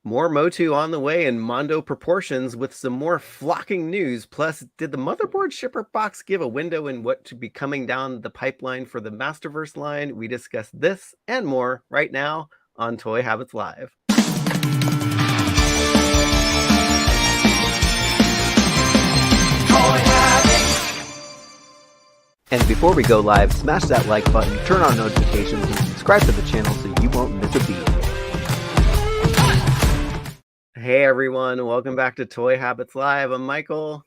More Motu on the way in Mondo proportions with some more flocking news. Plus, did the Motherboard shipper box give a window in what to be coming down the pipeline for the Masterverse line? We discuss this and more right now on Toy Habits Live. And before we go live, smash that like button, turn on notifications, and subscribe to the channel so you won't miss a beat. Hey everyone, welcome back to Toy Habits Live. I'm Michael.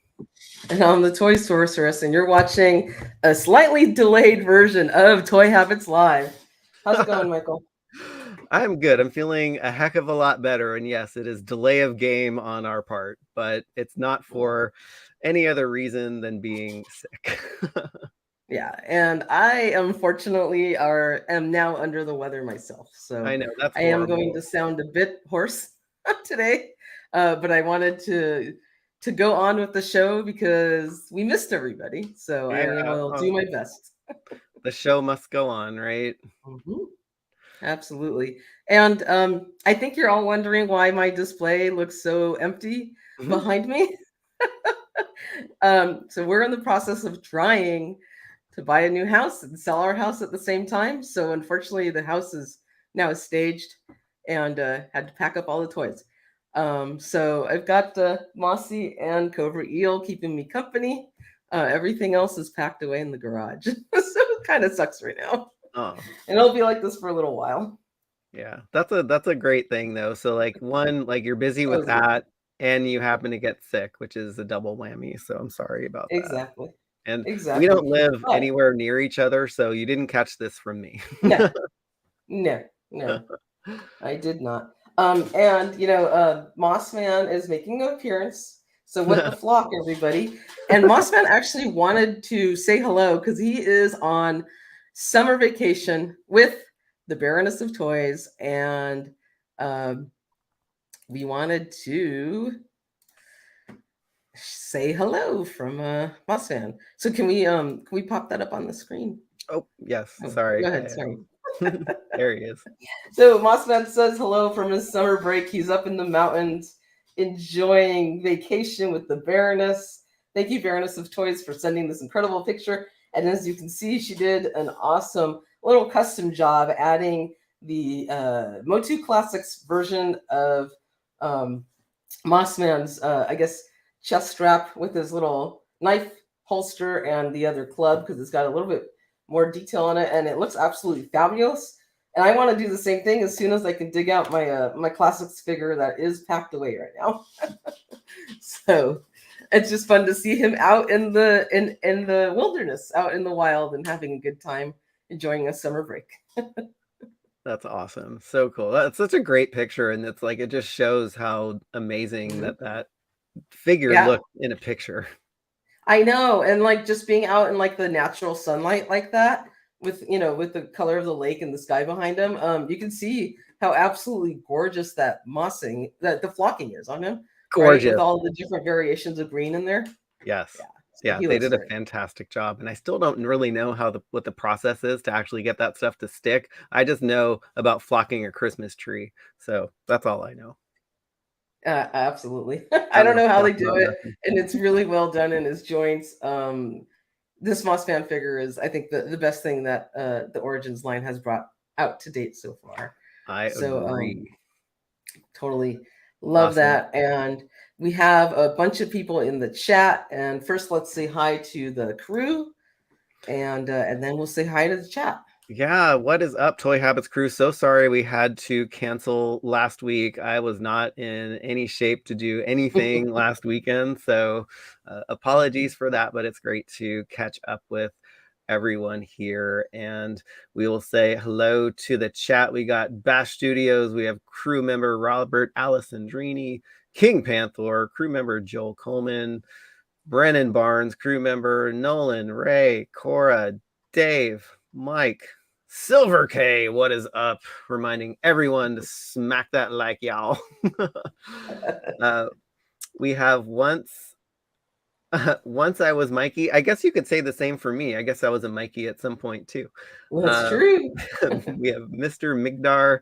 And I'm the Toy Sorceress, and you're watching a slightly delayed version of Toy Habits Live. How's it going, Michael? I'm good. I'm feeling a heck of a lot better. And yes, it is delay of game on our part, but it's not for any other reason than being sick. Yeah, and I unfortunately am now under the weather myself. So I know that's I am going to sound a bit hoarse today, but I wanted to go on with the show because we missed everybody. So I will do my best. The show must go on, right? Mm-hmm. Absolutely. And I think you're all wondering why my display looks so empty behind me. So we're in the process of trying to buy a new house and sell our house at the same time. So unfortunately, the house is now staged and had to pack up all the toys. So I've got Mossy and Cobra Eel keeping me company. Everything else is packed away in the garage. So it kind of sucks right now. Oh. And it'll be like this for a little while. Yeah, that's a great thing though. So like you're busy with that and you happen to get sick, which is a double whammy. So I'm sorry about that. Exactly. And we don't live anywhere near each other, so you didn't catch this from me. No, I did not. And Mossman is making an appearance. So what the flock, everybody. And Mossman actually wanted to say hello because he is on summer vacation with the Baroness of Toys, and we wanted to say hello from Mossman. So can we pop that up on the screen? Oh yes, sorry. Go ahead, sorry. There he is. So Mossman says hello from his summer break. He's up in the mountains enjoying vacation with the Baroness. Thank you, Baroness of Toys, for sending this incredible picture. And as you can see, she did an awesome little custom job adding the Motu Classics version of Mossman's, I guess, chest strap with his little knife holster and the other club because it's got a little bit more detail on it, and it looks absolutely fabulous. And I want to do the same thing as soon as I can dig out my my classics figure that is packed away right now. So it's just fun to see him out in the wilderness, out in the wild, and having a good time, enjoying a summer break. That's awesome. So cool. That's such a great picture, and it's like it just shows how amazing that figure looked in a picture. I know, and like just being out in like the natural sunlight like that, with with the color of the lake and the sky behind him, you can see how absolutely gorgeous that mossing, that the flocking is on him. Gorgeous, right? With all the different variations of green in there. Yes. Yeah, they did a fantastic job, and I still don't really know what the process is to actually get that stuff to stick. I just know about flocking a Christmas tree, so that's all I know. Absolutely. I don't know how they do it, and it's really well done in his joints. This Mossman figure is, I think, the best thing that the Origins line has brought out to date so far. I agree. Totally love that. And we have a bunch of people in the chat. And first, let's say hi to the crew, and then we'll say hi to the chat. Yeah, what is up, Toy Habits crew? So sorry we had to cancel last week. I was not in any shape to do anything last weekend, so apologies for that, but it's great to catch up with everyone here. And we will say hello to the chat. We got Bash Studios, we have crew member Robert Alessandrini, King Panther, crew member Joel Coleman, Brennan Barnes, crew member Nolan, Ray, Cora, Dave, Mike, Silverkayy, what is up? Reminding everyone to smack that like, y'all. We have once I was Mikey. I guess you could say the same for me. I guess I was a Mikey at some point too. Well, that's true. We have Mr. Migdar,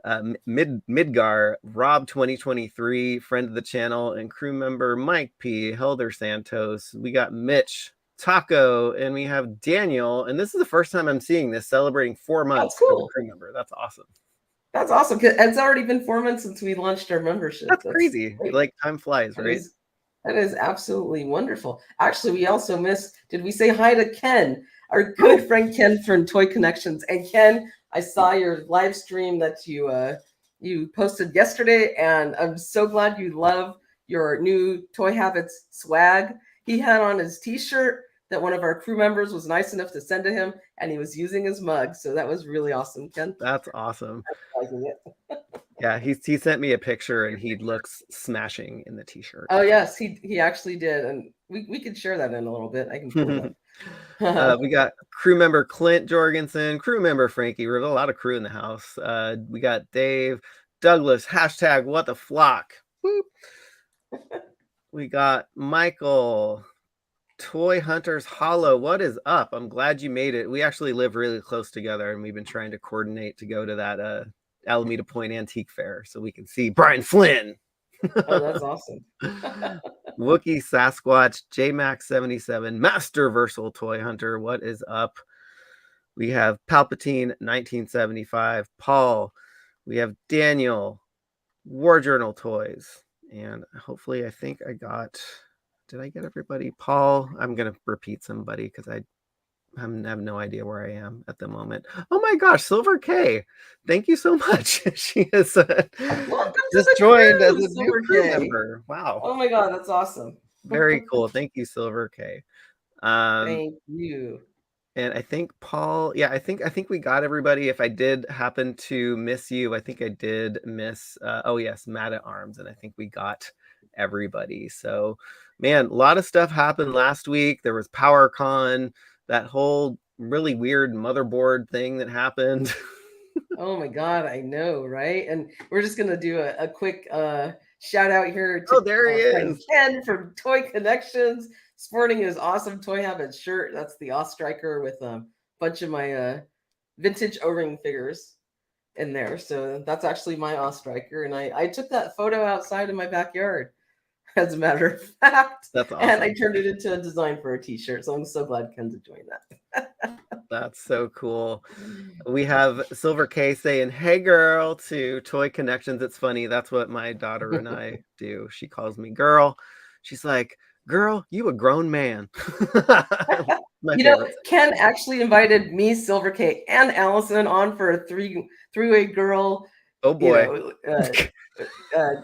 Midgar, Rob 2023, friend of the channel, and crew member Mike P, Helder Santos. We got Mitch, Taco, and we have Daniel. And this is the first time I'm seeing this, celebrating 4 months That's as a cool. crew member. That's awesome. That's awesome. It's already been 4 months since we launched our membership. That's crazy. Great. Like time flies, right? That is absolutely wonderful. Actually, we also missed, did we say hi to Ken, our good friend Ken from Toy Connections? And Ken, I saw your live stream that you posted yesterday, and I'm so glad you love your new Toy Habits swag. He had on his t-shirt that one of our crew members was nice enough to send to him, and he was using his mug. So that was really awesome, Ken. That's awesome. I'm liking it. Yeah, he sent me a picture and he looks smashing in the t-shirt. Oh yes, he actually did, and we could share that in a little bit. I can pull it up. We got crew member Clint Jorgensen, crew member Frankie. There's a lot of crew in the house. We got Dave, Douglas, hashtag what the flock. Whoop. We got Michael, Toy Hunters Hollow. What is up? I'm glad you made it. We actually live really close together, and we've been trying to coordinate to go to that Alameda Point Antique Fair so we can see Brian Flynn. Oh, that's awesome. Wookie Sasquatch, JMax77, Master Versal Toy Hunter. What is up? We have Palpatine 1975, Paul. We have Daniel, War Journal Toys. And hopefully, I think I got, did I get everybody? Paul, I'm going to repeat somebody because I have no idea where I am at the moment. Oh my gosh, Silverkayy. Thank you so much. She is just joined as a new crew member. Wow. Oh my God, that's awesome. Very cool. Thank you, Silverkayy. Thank you. And I think Paul, yeah, I think we got everybody. If I did happen to miss you, I think I did miss, oh yes, Matt at Arms, and I think we got everybody. So, man, a lot of stuff happened last week. There was PowerCon, that whole really weird motherboard thing that happened. Oh my God, I know, right? And we're just gonna do a quick shout out here to there he is, Ken from Toy Connections, sporting his awesome Toy Habits shirt. That's the Ostriker with a bunch of my vintage O-ring figures in there. So that's actually my Ostriker, and I took that photo outside in my backyard, as a matter of fact. That's awesome. And I turned it into a design for a t-shirt. So I'm so glad Ken's enjoying that. That's so cool. We have Silverkayy saying, "Hey girl," to Toy Connections. It's funny. That's what my daughter and I do. She calls me girl. She's like, "Girl, you a grown man." You know, Ken actually invited me, Silverkayy, and Allison on for a three-way girl. Oh boy.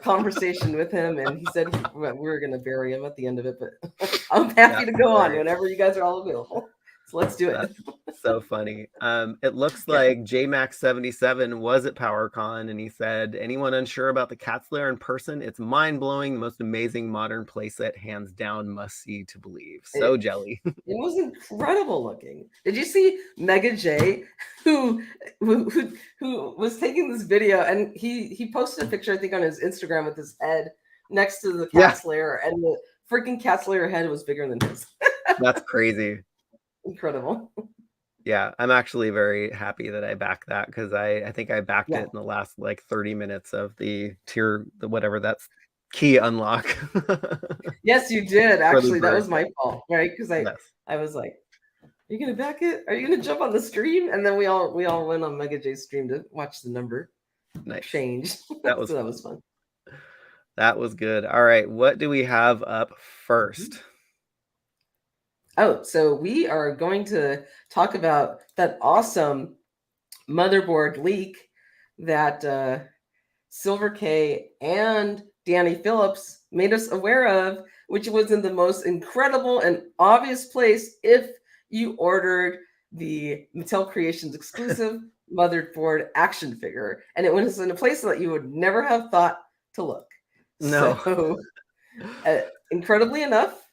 Conversation with him, and he said we were going to bury him at the end of it, but I'm happy to go on whenever you guys are all available. So let's do it. That's so funny. It looks like JMax77 was at PowerCon, and he said, "Anyone unsure about the Cat's Lair in person? It's mind-blowing, the most amazing modern playset, hands down, must see to believe." So jelly. It was incredible looking. Did you see Mega J, who was taking this video, and he posted a picture, I think, on his Instagram with his head next to the Cat's Lair, and the freaking Cat's Lair head was bigger than his. That's crazy. Incredible. Yeah, I'm actually very happy that I backed that, because I think I backed it in the last like 30 minutes of the whatever that's key unlock. Yes, you did. Actually, that was my fault, right? Because I was like, "Are you gonna back it? Are you gonna jump on the stream?" And then we all went on Mega J's stream to watch the number change. That was so that was fun. That was good. All right, what do we have up first? Oh, so we are going to talk about that awesome motherboard leak that Silverkayy and Danny Phillips made us aware of, which was in the most incredible and obvious place if you ordered the Mattel Creations exclusive motherboard action figure. And it was in a place that you would never have thought to look. No. So, incredibly enough,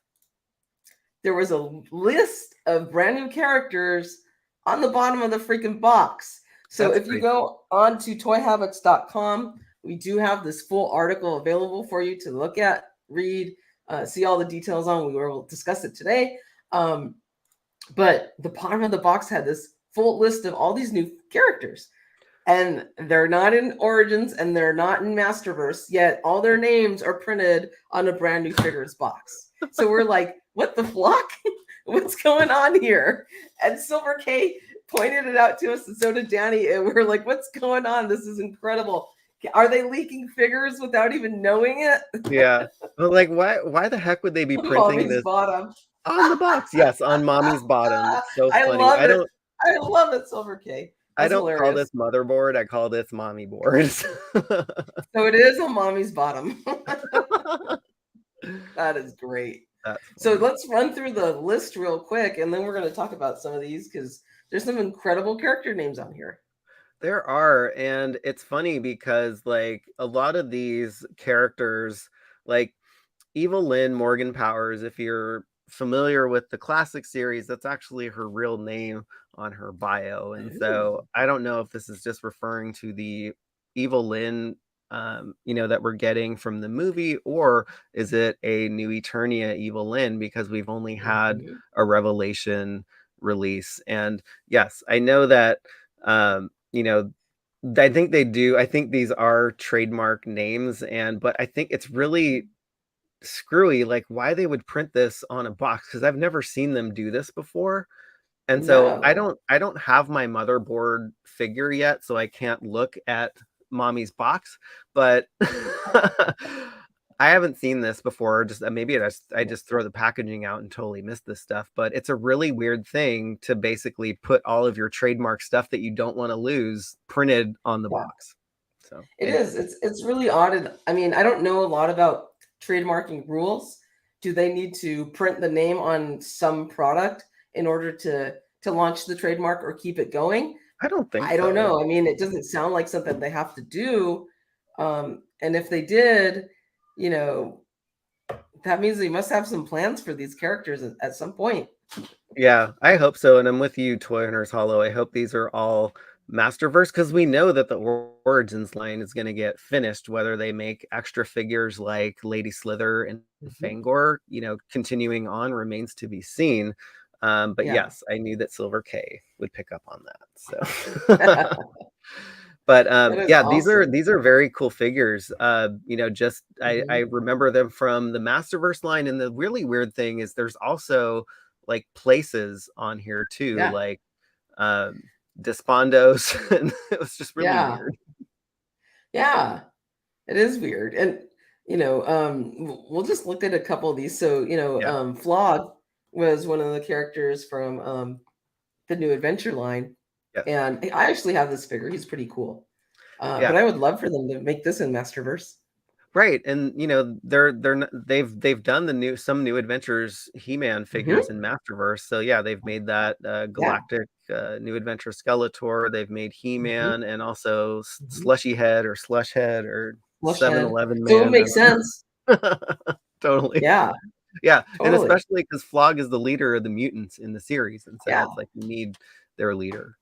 there was a list of brand new characters on the bottom of the freaking box. So if you go on to toyhabits.com, we do have this full article available for you to look at, read, see all the details on. We will discuss it today. But the bottom of the box had this full list of all these new characters. and they're not in Origins and they're not in Masterverse, yet all their names are printed on a brand new figures box. So we're like, what the flock? What's going on here? And Silverkayy pointed it out to us, and so did Danny. And we're like, what's going on? This is incredible. Are they leaking figures without even knowing it? Yeah. Well, like why the heck would they be printing Mommy's this bottom. on the box? Yes, on mommy's bottom. It's so I funny. love it. I love it, Silverkayy. I That's don't call hilarious. this motherboard. I call this mommy boards. So it is a mommy's bottom. That is great. So let's run through the list real quick, and then we're going to talk about some of these because there's some incredible character names on here. There are, and it's funny because like a lot of these characters, like Evelyn Morgan Powers, if you're familiar with the classic series, that's actually her real name on her bio. And so I don't know if this is just referring to the Evelyn that we're getting from the movie, or is it a new Eternia Evelyn, because we've only had a Revelation release. And yes, I know that I think they do. I think these are trademark names, but I think it's really screwy, like why they would print this on a box, because I've never seen them do this before. And so I don't have my motherboard figure yet, so I can't look at mommy's box, but I haven't seen this before. Just maybe I just throw the packaging out and totally missed this stuff. But it's a really weird thing to basically put all of your trademark stuff that you don't want to lose printed on the box. So it is. It's really odd. And I mean, I don't know a lot about trademarking rules. Do they need to print the name on some product in order to launch the trademark or keep it going? I don't think I don't know. I mean, it doesn't sound like something they have to do. And if they did, that means they must have some plans for these characters at some point. Yeah, I hope so. And I'm with you, Toy Hunters Hollow. I hope these are all Masterverse, because we know that the Origins line is going to get finished, whether they make extra figures like Lady Slither and Fangor, continuing on remains to be seen. But yes, I knew that Silverkayy would pick up on that. So but yeah, awesome. these are very cool figures. I remember them from the Masterverse line. And the really weird thing is there's also like places on here too, like Despondos. And it was just really weird. Yeah, it is weird. And we'll just look at a couple of these. So Flog was one of the characters from the New Adventure line. And I actually have this figure. He's pretty cool. But I would love for them to make this in Masterverse. Right. And they've done some New Adventures He-Man figures in Masterverse. So yeah, they've made that Galactic New Adventure Skeletor. They've made He-Man and also Slushy Head or Slush Head or 7-Eleven Man. So it makes sense. Totally. Yeah. Yeah. Totally. And especially because Flog is the leader of the mutants in the series. And so it's like you need their leader.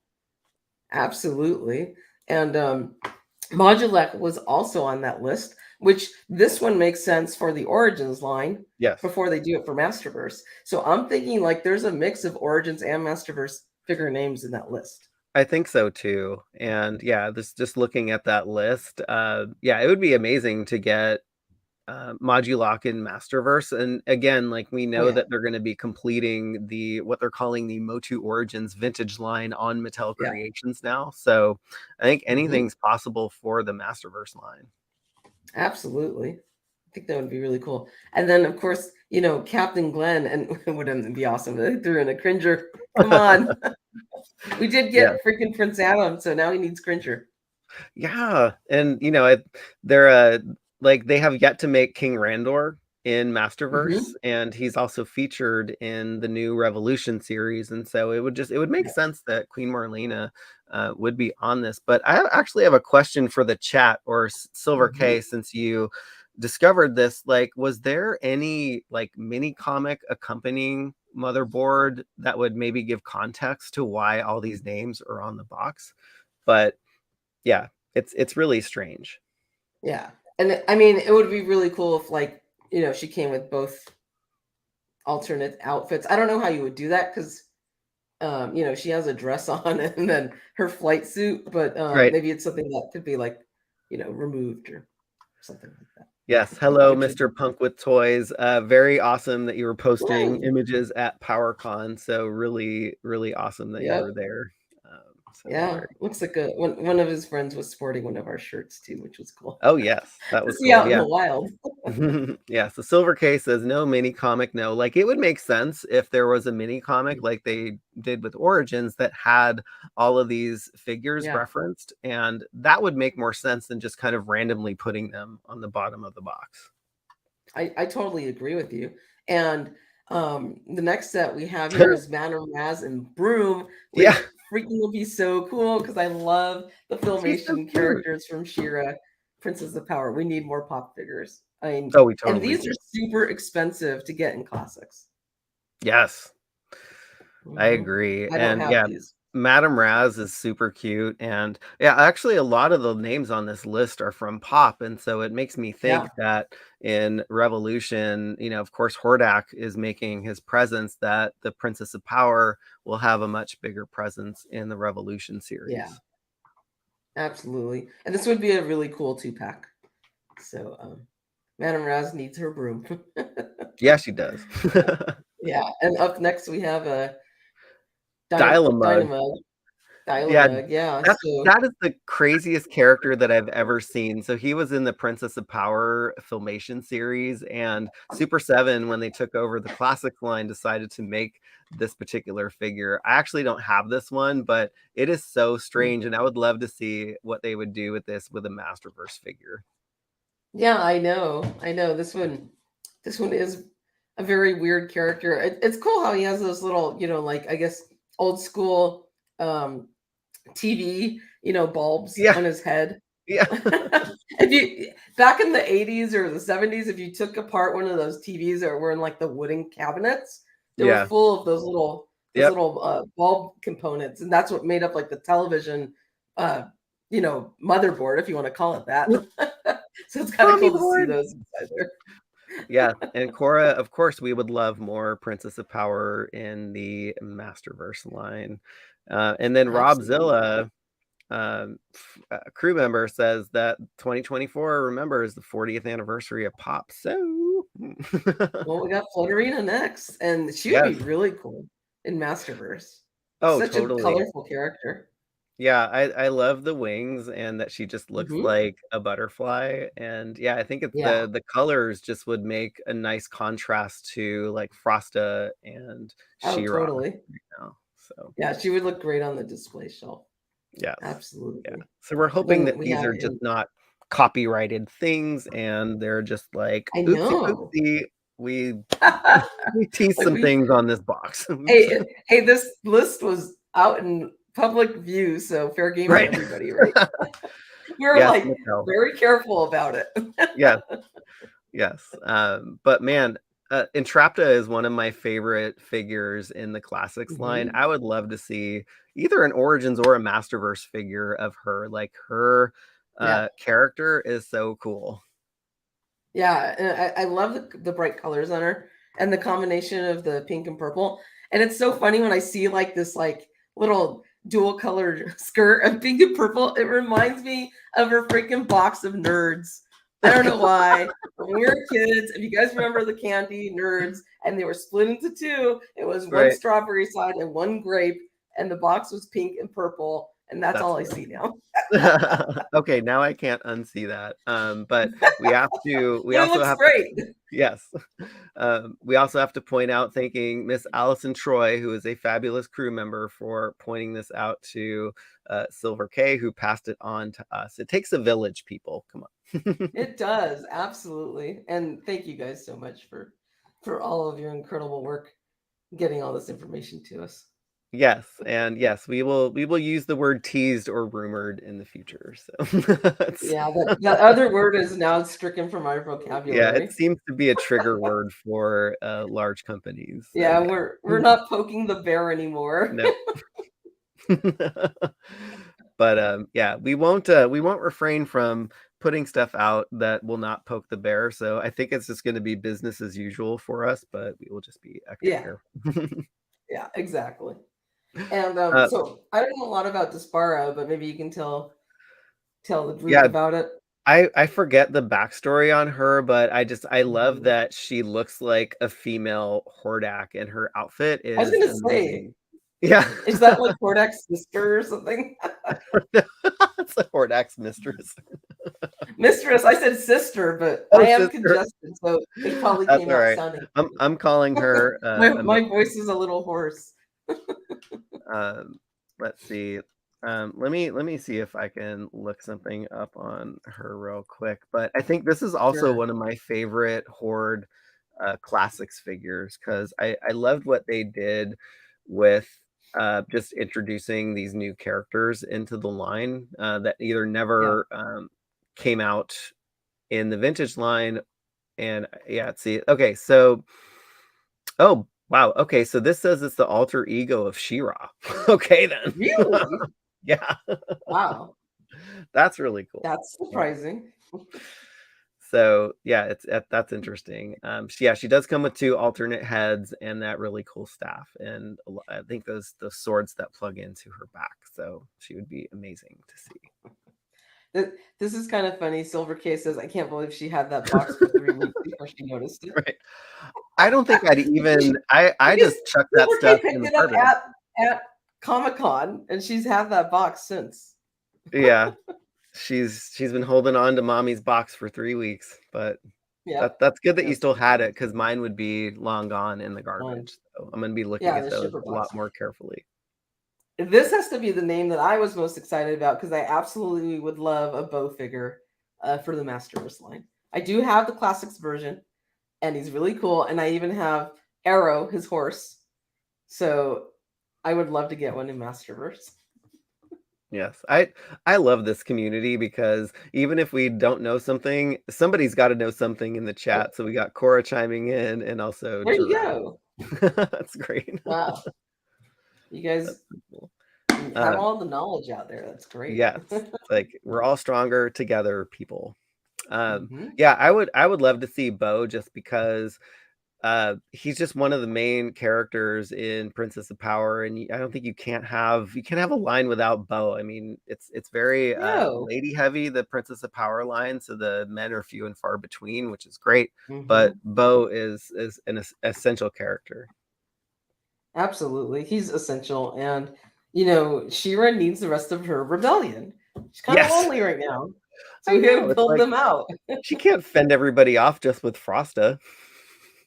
Absolutely. And Modulek was also on that list, which this one makes sense for the Origins line before they do it for Masterverse. So I'm thinking like there's a mix of Origins and Masterverse figure names in that list. I think so too. And yeah, just looking at that list, it would be amazing to get Modulok in Masterverse. And again, like we know that they're going to be completing what they're calling the Motu Origins vintage line on Mattel Creations now. So I think anything's possible for the Masterverse line. Absolutely. I think that would be really cool. And then of course, Captain Glenn, and wouldn't it be awesome? They threw in a Cringer. Come on. We did get freaking Prince Adam, so now he needs Cringer. Yeah. And they're like they have yet to make King Randor in Masterverse, and he's also featured in the new Revolution series. And so it would make sense that Queen Marlena would be on this. But I actually have a question for the chat, or Silverkayy, since you discovered this. Like, was there any like mini comic accompanying Motherboard that would maybe give context to why all these names are on the box? But yeah, it's really strange. Yeah. And I mean, it would be really cool if, like, she came with both alternate outfits. I don't know how you would do that because she has a dress on and then her flight suit, but Right. maybe it's something that could be like, removed or something like that. Yes. Hello, Which would Mr. Punk with Toys. Very awesome that you were posting Woo! images at PowerCon. So really, really awesome that you Yep. were there. So Yeah. very. Looks like one of his friends was sporting one of our shirts too, which was cool Oh yes, that to was see cool. out in Yeah. the wild. Yeah, so Silverkayy says no mini comic, no. Like it would make sense if there was a mini comic like they did with Origins that had all of these figures Yeah. referenced, and that would make more sense than just kind of randomly putting them on the bottom of the box. I totally agree with you. And the next set we have here is Madame Raz and Broom, Yeah, which freaking will be so cool because I love the she's so Filmation cute. characters from She-Ra, Princess of Power. We need more pop figures. I mean, Oh, we and totally these do. are super expensive to get in classics. Yes. I Mhm. agree. I don't And have yeah, these. Madame Raz is super cute. And yeah, actually, a lot of the names on this list are from Pop. And so it makes me think Yeah. that in Revolution, of course, Hordak is making his presence, that the Princess of Power will have a much bigger presence in the Revolution Yeah. series. Absolutely. And this would be a really cool 2-pack. So Madame Raz needs her broom. Yeah, she does. Yeah. And up next we have a Dial-A-Mug. Dynamo. Yeah, Dilemma, yeah, so that is the craziest character that I've ever seen. So he was in the Princess of Power Filmation series, and Super 7, when they took over the Classics line, decided to make this particular figure. I actually don't have this one, but it is so strange, and I would love to see what they would do with this with a Masterverse figure. yeah, I know, this one is a very weird character. It's cool how he has those little, like, I guess, old school, TV, bulbs Yeah, on his head. yeah, If you back in the 80s or the 70s, if you took apart one of those TVs that were in, like, the wooden cabinets, they were yeah, full of those yep. little, bulb components, and that's what made up, like, the television, uh, motherboard, if you wanna call it that. So it's kinda Mommy cool to see board. those inside there. Yeah, and Cora, of course, we would love more Princess of Power in the Masterverse line. And then Rob Absolutely. Zilla, a crew member, says that 2024, remember, is the 40th anniversary of Pop. So, Well, we got Flutterina next, and she would be yes. really cool in Masterverse. Oh, Such a totally. colorful character. Yeah, I love the wings and that she just looks Mhm. like a butterfly. And yeah, I think it's Yeah. the colors just would make a nice contrast to like Frosta and Oh, She-Ra totally. right now. So Yeah, she would look great on the display shelf. yes. Yeah. Absolutely. So we're hoping Then that we these have are just in not copyrighted things and they're just like, I oopsie know. poopsie, we we teased Like some we things on this box. hey, this list was out in public view, so fair game to Right. everybody, right? We're Yes, like Mattel. very careful about it. Yes. Yes, but man, Entrapta is one of my favorite figures in the Classics line. Mhm. I would love to see either an Origins or a Masterverse figure of her. Like, her, Yeah. character is so cool. Yeah, and I love the bright colors on her and the combination of the pink and purple. And it's so funny when I see like this like little dual colored skirt of pink and purple. It reminds me of her freaking box of Nerds. I don't know why. But when we were kids, if you guys remember the candy Nerds, and they were split into two, it was one Right. strawberry side and one grape, and the box was pink and purple, and that's That's all I funny. see now. Okay, now I can't unsee that. But we But it also looks have to, great. yes. We also have to point out, thanking Miss Allison Troy, who is a fabulous crew member, for pointing this out to Silverkayy, who passed it on to us. It takes a village, people. Come on. It does, absolutely. And thank you guys so much for all of your incredible work getting all this information to us. Yes, and yes, we will use the word teased or rumored in the future. So Yeah, that other word is now stricken from our yeah, it vocabulary. seems to be a trigger word for large companies. So Yeah, yeah. we're not poking the bear anymore. No. But yeah, we won't refrain from putting stuff out that will not poke the bear. So I think it's just going to be business as usual for us, but we will just be extra Yeah, careful. yeah, exactly. And Uh, so I don't know a lot about Desparo, but maybe you can tell the group yeah, about it. I forget the backstory on her, but I love Mhm. that she looks like a female Hordak, and her outfit I was is gonna say, amazing. Yeah. is that like Kordak's sister or something? It's a Hordak's mistress. Mistress, I said sister, but I Oh, am sister. congested, so it probably That's came all out right. sounding. I'm calling her My voice is a little hoarse. um, let's see. Let me see if I can look something up on her real quick. But I think this is also Sure. one of my favorite Horde classics figures because I loved what they did with just introducing these new characters into the line that either Yeah. never came out in the vintage line. And yeah, see, okay, so oh wow, okay, so this says it's the alter ego of She-Ra. Okay then. Really? Yeah, Wow. that's really cool. That's surprising. So yeah, that's interesting. Yeah, she does come with two alternate heads and that really cool staff, and I think those swords that plug into her back. So she would be amazing to see. This is kind of funny. Silverkayy says, I can't believe she had that box for 3 weeks before she noticed it. Right? I don't think I'd even. I Because just chucked that stuff Silverkayy in picked the it up garbage. at Comic-Con, and she's had that box since. Yeah, she's been holding on to mommy's box for 3 weeks, but Yep. that's good that you That's still pretty had it funny. because mine would be long gone in the Fun. garbage. So I'm gonna be looking Yeah, at the those shipper a lot box. more carefully. This has to be the name that I was most excited about because I absolutely would love a bow figure for the Masterverse line. I do have the classics version, and he's really cool. And I even have Arrow, his horse. So I would love to get one in Masterverse. Yes, I love this community because even if we don't know something, somebody's got to know something in the Yep. chat. So we got Cora chiming in, and also There you Giraffe. go. That's great. Wow. You That's guys pretty cool. have Um, all the knowledge out there. That's great. yes, it's like we're all stronger together, people. Hmm. Yeah, I would love to see Bo just because he's just one of the main characters in Princess of Power, and I don't think you can't have a line without Bo. I mean, it's very No. lady heavy, the Princess of Power line, so the men are few and far between, which is great. But Hmm. Bo is an essential character. Absolutely. He's essential. And, Shira needs the rest of her rebellion. She's kind of Yes, lonely right now. So I we got know. to It's build like them out. she can't fend everybody off just with Frosta.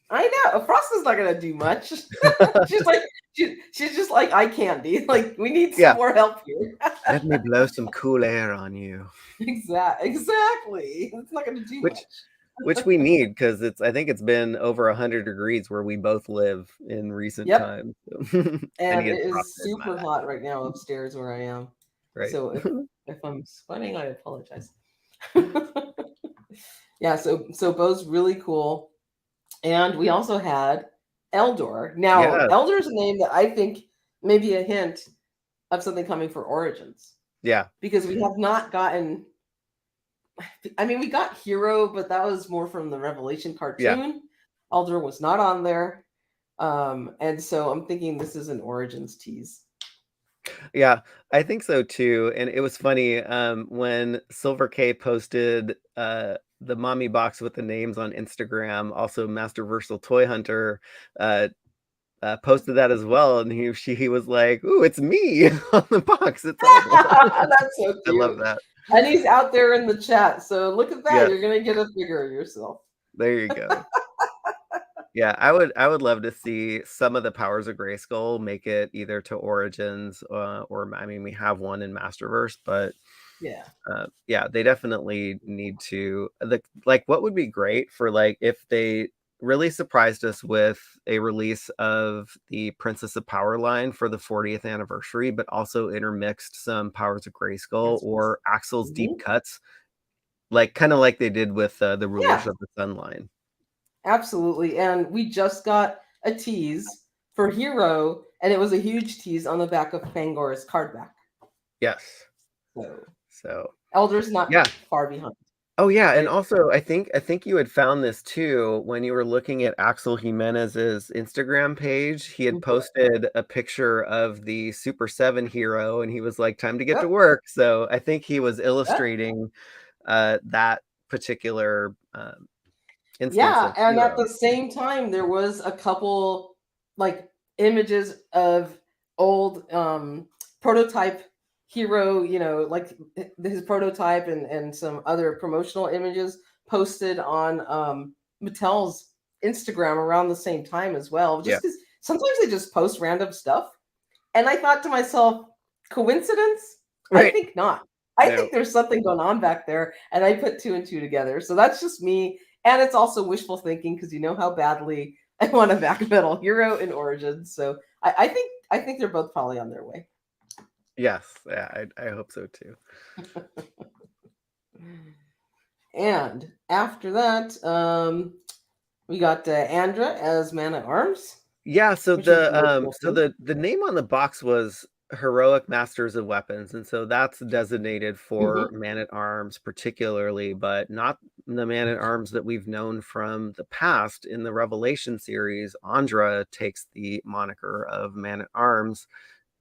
I know. Frosta's not going to do much. she's like, she's just like eye candy. Like, we need some Yeah, more help here. let me blow some cool air on you, Exactly. It's not going to do which much. which we need because I think it's been over 100 degrees where we both live in recent Yep. times. So I And need it a is frosted in my super back. hot right now upstairs where I am. Right. So if I'm sweating, I apologize. Yeah, so Bo's really cool. And we also had Eldor. Now, Yeah. Eldor is a name that I think may be a hint of something coming for Origins Yeah. because we have not gotten. I mean, we got Hero, but that was more from the Revelation Yeah. cartoon. Eldor was not on there. And so I'm thinking this is an Origins tease. Yeah. I think so too. And it was funny when Silverkayy posted the mommy box with the names on Instagram, also Masterversal Toy Hunter posted that as well, and he was like, "Ooh, it's me on the box. It's Eldor." That's so I love cute. that. And he's out there in the chat. So look at that. Yes, You're going to get a figure of yourself. there you go. Yeah, I would love to see some of the powers of Grayskull make it either to Origins or I mean we have one in Masterverse, but Yeah. yeah, they definitely need to like what would be great for like if they really surprised us with a release of the Princess of Power line for the 40th anniversary, but also intermixed some powers of Grayskull Yes, please. or Axel's deep Mhm. cuts, like kind of like they did with the Rulers Yeah, of the Sun line. absolutely. And we just got a tease for Hero, and it was a huge tease on the back of Fangor's card back. Yes. So So Elder's not yeah, far behind. Oh yeah, and Right? also I think you had found this too when you were looking at Axel Jimenez's Instagram page. He had Mhm. posted a picture of the Super 7 hero and he was like, time to get to Yep. work. So I think he was Yep. illustrating that particular instance Yeah, of and at hero. the same time, there was a couple like images of old prototype hero, like his prototype and some other promotional images posted on Mattel's Instagram around the same time as well. Yeah. Just because sometimes they just post random stuff, and I thought to myself, coincidence? I Right. think not. I No. think there's something going on back there, and I put two and two together. So that's just me, and it's also wishful thinking because you know how badly I want a back metal hero in Origins. So I think they're both probably on their way. Yes. Yeah, I hope so too. And after that, we got Andra as Man at Arms, Yeah, so which was a the really um cool so thing. the name on the box was Heroic Masters of Weapons, and so that's designated for Hmm. man-at-arms particularly, but not the man-at-arms that we've known from the past. In the Revelation series, Andra takes the moniker of man-at-arms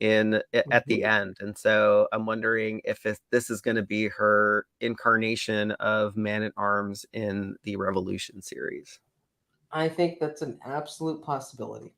at the Hmm. end, and so I'm wondering if this is going to be her incarnation of man-at-arms in the Revolution series. I think that's an absolute possibility.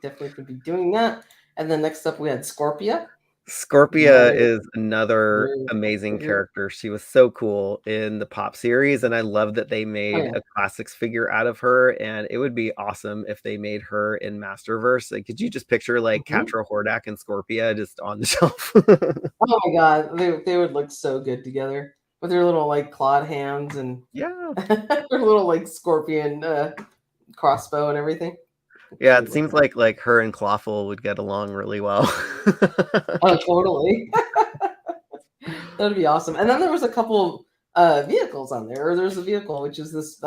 Definitely could be doing that. And then next up, we had Scorpia, Scorpia another is another very amazing figure. character. She was so cool in the Pop series, and I love that they Oh made yeah. a classics figure out of her, and it would be awesome if they made her in Masterverse. Like, could you just picture, like, Mhm. Catra Hordak and Scorpia just on the shelf? Oh my god, they would look so good together with their little like clawed hands and Yeah. their little like scorpion crossbow and everything. Yeah, They it would look seems really. like her and Clawful would get along really well. Oh, totally. That'd be awesome. And then there was a couple vehicles on there. Or there's a vehicle which is this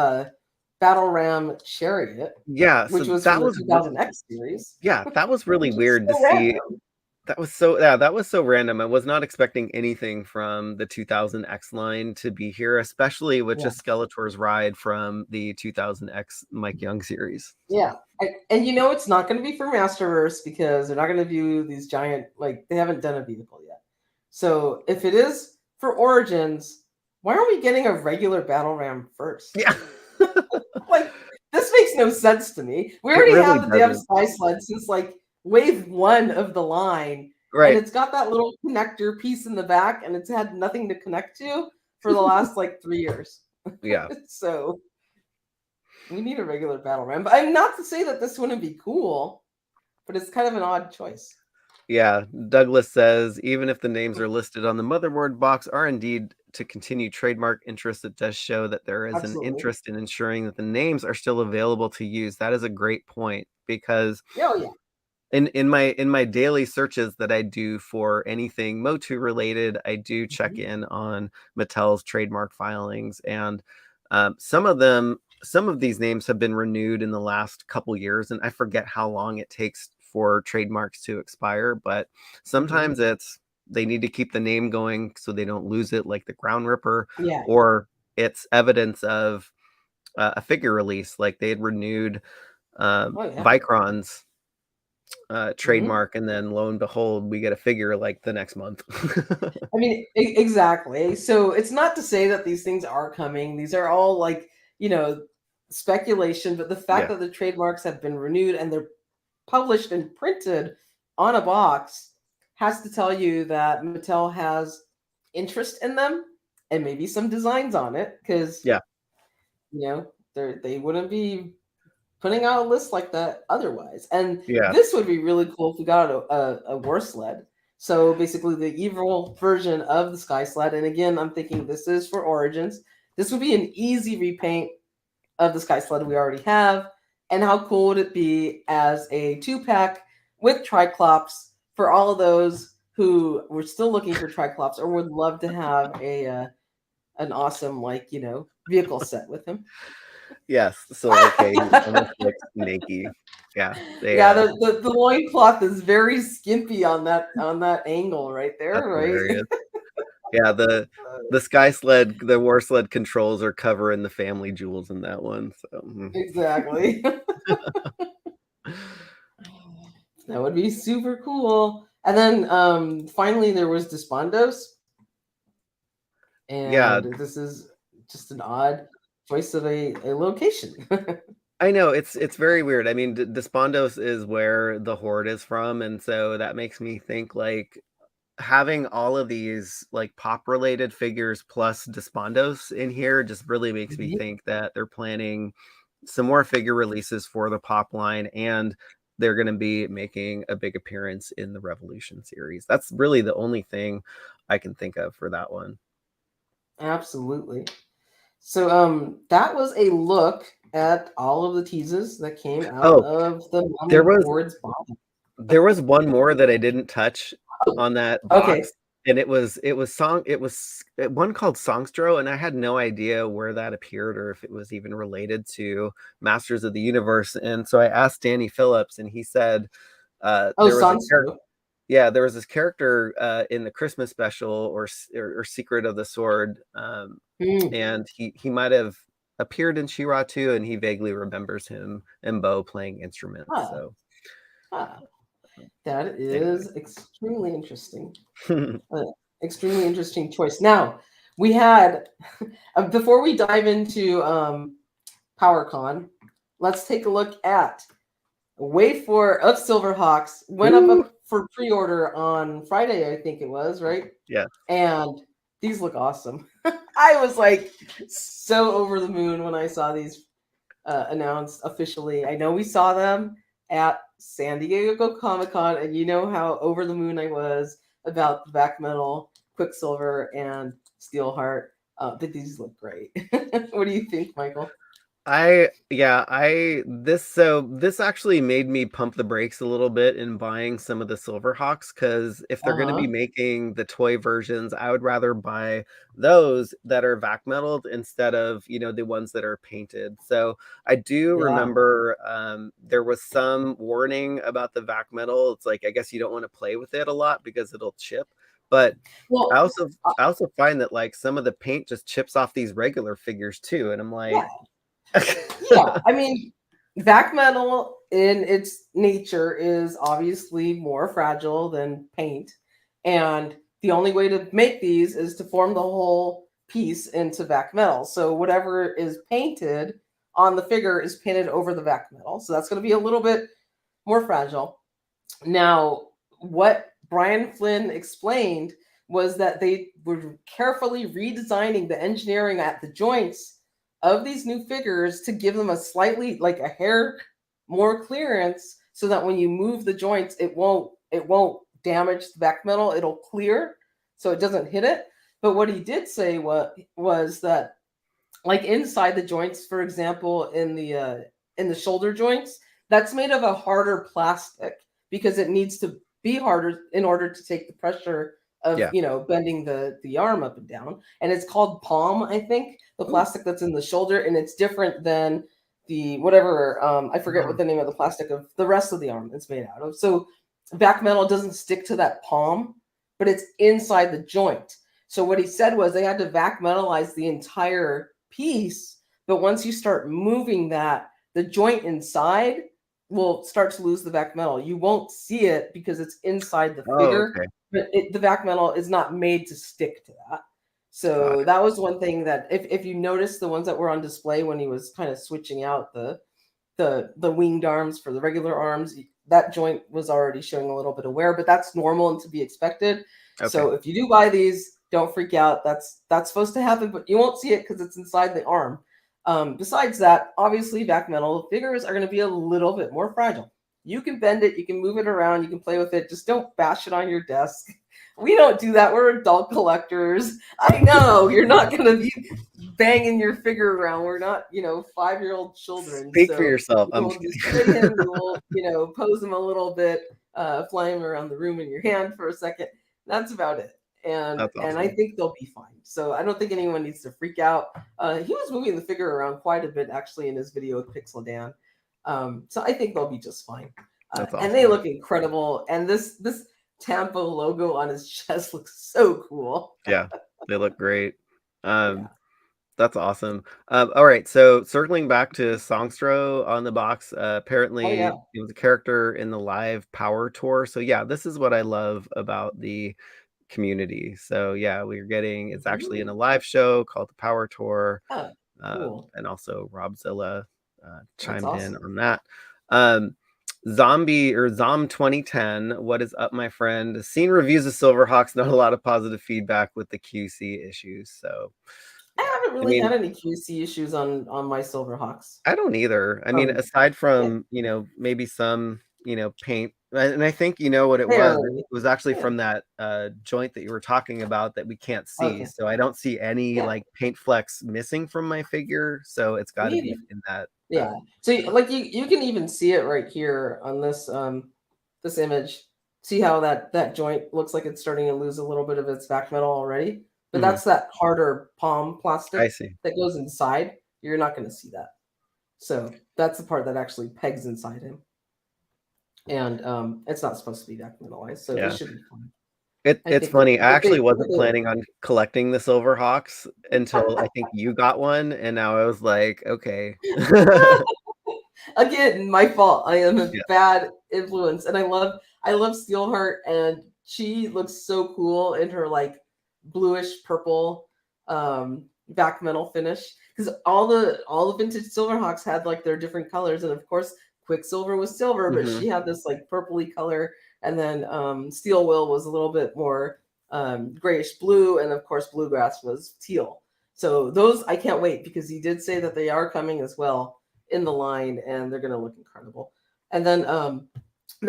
battle ram chariot, Yeah, which so was from that the was 2000X series, yeah, that was really which is weird to so see. random. That was so random. I was not expecting anything from the 2000X line to be here, especially with Yeah. just Skeletor's ride from the 2000X Mike Young series. Yeah. And you know it's not going to be for Masterverse because they're not going to do these giant, like, they haven't done a vehicle yet. So if it is for Origins, why aren't we getting a regular battle ram first? Yeah. Like, this makes no sense to me. We It already really have the damn doesn't. Spy Sled since like wave one of the line, and Right. it's got that little connector piece in the back, and it's had nothing to connect to for the last like 3 years. Yeah. So we need a regular battle ram. But I'm not to say that this wouldn't be cool, but it's kind of an odd choice. Yeah. Douglas says even if the names are listed on the motherboard box are indeed to continue trademark interest, it does show that there is an Absolutely. interest in ensuring that the names are still available to use. That is a great point because Oh yeah. in my daily searches that I do for anything Motu related, I do check Mhm. in on Mattel's trademark filings, and some of these names have been renewed in the last couple years, and I forget how long it takes for trademarks to expire, but Mhm. sometimes it's they need to keep the name going so they don't lose it, like the Ground Ripper, Yeah. or it's evidence of a figure release, like they had renewed Oh yeah. Vicron's Mhm. trademark, and then lo and behold, we get a figure like the next month. I mean, exactly. So it's not to say that these things are coming. These are all like, you know, speculation, but the fact Yeah, that the trademarks have been renewed and they're published and printed on a box has to tell you that Mattel has interest in them and maybe some designs on it because, yeah, they wouldn't be putting out a list like that otherwise. And yeah, this would be really cool if we got a war sled. So basically, the evil version of the Sky Sled. And again, I'm thinking this is for Origins. This would be an easy repaint of the Sky Sled we already have. And how cool would it be as a 2-pack with Triclops for all of those who were still looking for Triclops or would love to have an awesome vehicle set with him. yes. Silverkayy, who's almost like snaky. Yeah, they Yeah, the loincloth is very skimpy on that angle right there, that's right? hilarious. Yeah, the sky sled, the war sled controls are covering the family jewels in that one. So Exactly. That would be super cool. And then finally there was Despondos. yeah, And this is just an odd choice of a location. I know it's very weird. I mean, Despondos is where the horde is from, and so that makes me think like having all of these like pop related figures plus Despondos in here just really makes me think that they're planning some more figure releases for the pop line, and they're going to be making a big appearance in the Revolution series. That's really the only thing I can think of for that one. Absolutely. So that was a look at all of the teases that came out Oh, of the there Mummy was Boards box. There was one more that I didn't touch Oh, on that okay. box, and it was one called Songstro, and I had no idea where that appeared or if it was even related to Masters of the Universe. And so I asked Danny Phillips, and he said Oh, Sansu. there was this character in the Christmas special or Secret of the Sword, Hmm. and he might have appeared in She-Ra too, and he vaguely remembers him and Bo playing instruments. Ah, So ah, that anyway. is extremely interesting. Extremely interesting choice. Now, we had, before we dive into PowerCon, let's take a look at Wave 4 of Silverhawks. Went Ooh, up for pre-order on Friday, I think it was, right? yeah. And these look awesome. I was like so over the moon when I saw these announced officially. I know we saw them at San Diego Comic Con, and you know how over the moon I was about the back metal, Quicksilver, and Steelheart. But these look great. What do you think, Michael? This actually made me pump the brakes a little bit in buying some of the Silverhawks, because if they're going to be Uh-huh. making the toy versions, I would rather buy those that are vac metaled instead of, the ones that are painted. So I do Yeah. remember there was some warning about the vac metal. It's like, I guess you don't want to play with it a lot because it'll chip. But I Well, also I also find that like some of the paint just chips off these regular figures too, and I'm like, yeah. Yeah, I mean, vac metal in its nature is obviously more fragile than paint, and the only way to make these is to form the whole piece into vac metal. So whatever is painted on the figure is painted over the vac metal. So that's going to be a little bit more fragile. Now, what Brian Flynn explained was that they were carefully redesigning the engineering at the joints of these new figures to give them a slightly like a hair more clearance so that when you move the joints it won't damage the back metal, it'll clear so it doesn't hit it. But what he did say was that like inside the joints, for example, in the shoulder joints, that's made of a harder plastic because it needs to be harder in order to take the pressure of yeah. bending the arm up and down. And it's called palm, I think, the Oh, plastic that's in the shoulder, and it's different than the whatever I forget what wow. the name of the plastic of the rest of the arm it's made out of. So back metal doesn't stick to that palm, but it's inside the joint. So what he said was they had to vac metalize the entire piece, but once you start moving that, the joint inside will start to lose the vac metal. You won't see it because it's inside the Oh, figure, okay. but the vac metal is not made to stick to that. Got So it. that was one thing that if you notice the ones that were on display when he was kind of switching out the winged arms for the regular arms, that joint was already showing a little bit of wear, but that's normal and to be expected. Okay. So if you do buy these, don't freak out. That's supposed to happen, but you won't see it because it's inside the arm. Besides that, obviously, back metal figures are going to be a little bit more fragile. You can bend it, you can move it around, you can play with it. Just don't bash it on your desk. We don't do that. We're adult collectors. I know you're not going to be banging your figure around. We're not, 5-year-old children. Speak for So yourself. we I'm will just display kidding. him. We will, pose him a little bit, fly him around the room in your hand for a second. That's about it. And That's and I awesome. think they'll be fine. So I don't think anyone needs to freak out. He was moving the figure around quite a bit actually in his video with Pixel Dan. So I think they'll be just fine. That's And they awesome. look incredible. And this Tampa logo on his chest looks so cool. Yeah. They look great. Yeah. Um, that's awesome. All right, so circling back to Songstro on the box, Oh apparently yeah. it was a character in the live Power Tour. So yeah, this is what I love about the community. So yeah, we're getting it's actually in a Mhm. live show called the Power Tour, Oh, cool. and also Rob Zilla That's chimed in awesome. on that. Um, Zombie or Zom 2010, what is up, my friend? Seen reviews of Silverhawks, not a lot of positive feedback with the QC issues. So yeah, I haven't I really had mean, any QC issues on my Silverhawks. I don't either. I mean, aside Yeah, from, maybe some, paint, and I think you know what it was. It barely. was actually Yeah. from that joint that you were talking about that we can't see. Okay. So I don't see any Yeah. like paint flecks missing from my figure. So it's got to Me be either. in that. Yeah. So like you can even see it right here on this this image. See how that joint looks like it's starting to lose a little bit of its back metal already? But Mhm. that's that harder palm I plastic see. that goes inside. You're not going to see that. So that's the part that actually pegs inside him. And it's not supposed to be back metalized, so it Yeah. should be fine. I It's think that funny. I actually wasn't they planning on collecting the Silverhawks until I think you got one, and now I was like, okay. Again, my fault. I am a Yeah. bad influence, and I love Steelheart, and she looks so cool in her like bluish purple back metal finish. Because all the vintage Silverhawks had like their different colors, and of course Quicksilver was silver, but Mhm. she had this like purpley color, and then Steel Will was a little bit more grayish blue, and of course Bluegrass was teal. So those I can't wait because he did say that they are coming as well in the line, and they're gonna look incredible. And then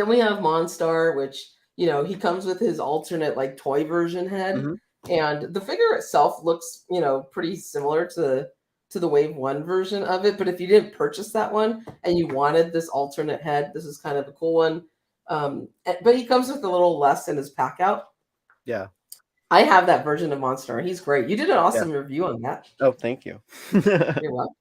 we have Monstar, which he comes with his alternate like toy version head, Mhm. and the figure itself looks pretty similar to the Wave One version of it. But if you didn't purchase that one and you wanted this alternate head, this is kind of a cool one. But he comes with a little less in his pack out. Yeah. I have that version of Monstar. He's great. You did an Yeah. awesome review on that. Oh, thank you. You're welcome.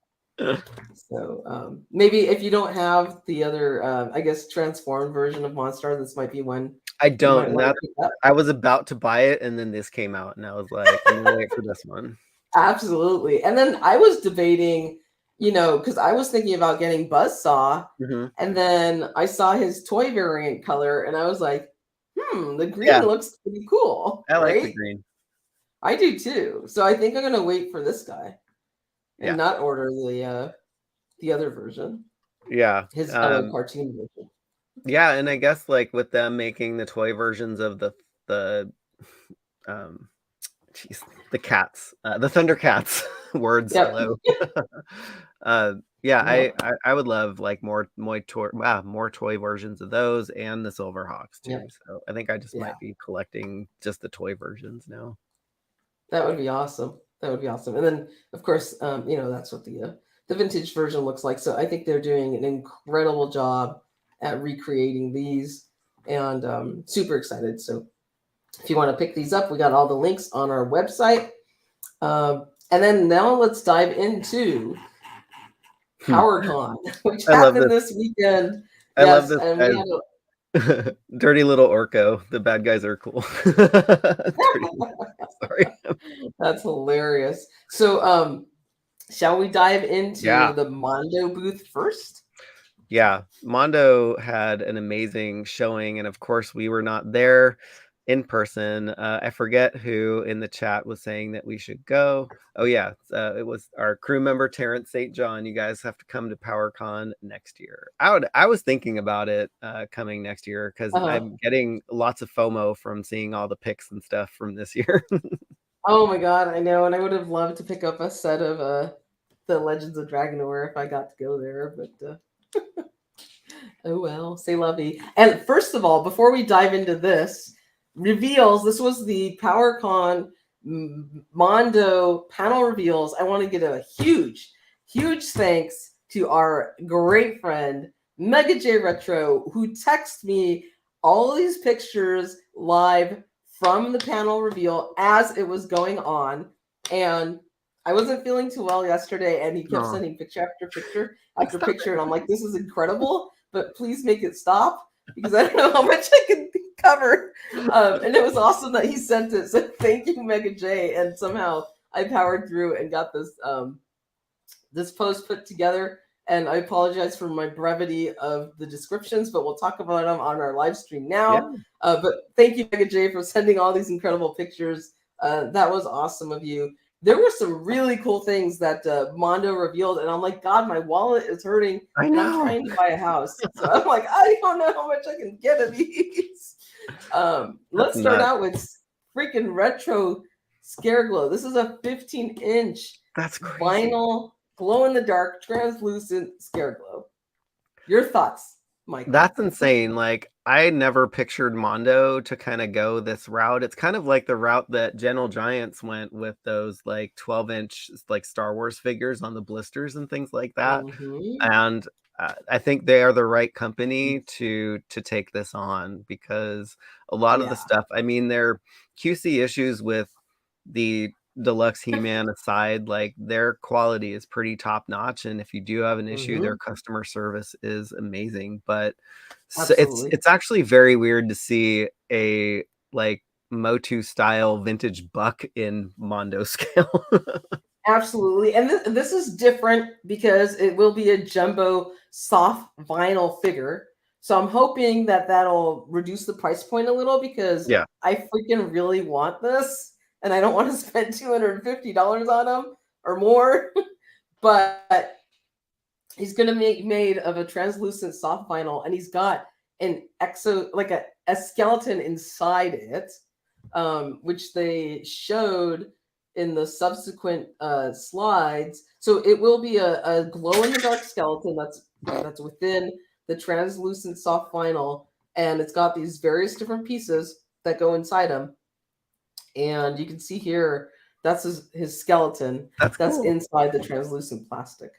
So maybe if you don't have the other, I guess, transformed version of Monstar, this might be one I you don't, might and want to that pick up. I was about to buy it, and then this came out, and I was like, "I'm gonna wait for this one." Absolutely. And then I was debating, because I was thinking about getting Buzzsaw, Mhm. and then I saw his toy variant color, and I was like, the green Yeah, looks pretty cool, I like the right? green. I do too. So I think I'm gonna wait for this guy and Yeah, not order the other version, yeah, his yellow cartoon version. yeah, and I guess, like, with them making the toy versions of the, um, jeez, the cats, the Thundercats words, Yep. hello. Yeah, I Yep. I I would love, like, more toy versions of those and the Silverhawks too, Yep. so I think I just Yeah. might be collecting just the toy versions now. That would be awesome. That would be awesome. And then, of course, that's what the vintage version looks like. So I think they're doing an incredible job at recreating these, and super excited. So if you want to pick these up, we got all the links on our website. And then now let's dive into Hmm. PowerCon, which I love happened this. this weekend. I love Yes, this and we as had a Dirty Little Orko. The bad guys are cool. Dirty sorry. that's hilarious. So shall we dive into Yeah. the Mondo booth first? Yeah. Mondo had an amazing showing, and of course, we were not there in person. I forget who in the chat was saying that we should go. Oh, yeah. It was our crew member, Terrence St. John. You guys have to come to PowerCon next year. I was thinking about it coming next year because Uh-huh. I'm getting lots of FOMO from seeing all the pics and stuff from this year. Oh my god, I know, and I would have loved to pick up a set of the Legends of Dragonor if I got to go there, but oh well, say lovey. And first of all, before we dive into this, reveals, this was the PowerCon Mondo panel reveals. I want to get a huge, huge thanks to our great friend Mega J Retro, who texted me all of these pictures live from the panel reveal as it was going on. And I wasn't feeling too well yesterday, and he kept Aw. sending picture after picture after Stop picture, and I'm like, this is incredible, but please make it stop because I don't know how much I can cover. And it was awesome that he sent it. So thank you, Mega J. And somehow I powered through and got this post put together. And I apologize for my brevity of the descriptions, but we'll talk about them on our live stream now. Yeah. But thank you, Mega J, for sending all these incredible pictures. That was awesome of you. There were some really cool things that Mondo revealed, and I'm like, God, my wallet is hurting, and I'm trying to buy a house. So I'm like, I don't know how much I can get of these. Let's start out with freaking retro Scare Glow. This is a 15-inch That's crazy. Vinyl glow-in-the-dark translucent Scare Glow. Your thoughts, Mike? That's insane. Like, I never pictured Mondo to kind of go this route. It's kind of like the route that Gentle Giants went with those like 12-inch like Star Wars figures on the blisters and things like that. And I think they are the right company to take this on, because a lot of the stuff, I mean, their QC issues with the deluxe He-Man aside, like their quality is pretty top notch, and if you do have an issue, their customer service is amazing. But so it's actually very weird to see a like Motu style vintage buck in Mondo scale. Absolutely. And this is different because it will be a jumbo soft vinyl figure. So I'm hoping that that'll reduce the price point a little, because I freaking really want this. And I don't want to spend $250 on them or more. But he's going to make made of a translucent soft vinyl, and he's got an like a skeleton inside it, which they showed in the subsequent slides. So it will be a glow-in-the-dark skeleton that's within the translucent soft vinyl, and it's got these various different pieces that go inside him. And you can see here, that's his skeleton that's cool. Inside the translucent plastic,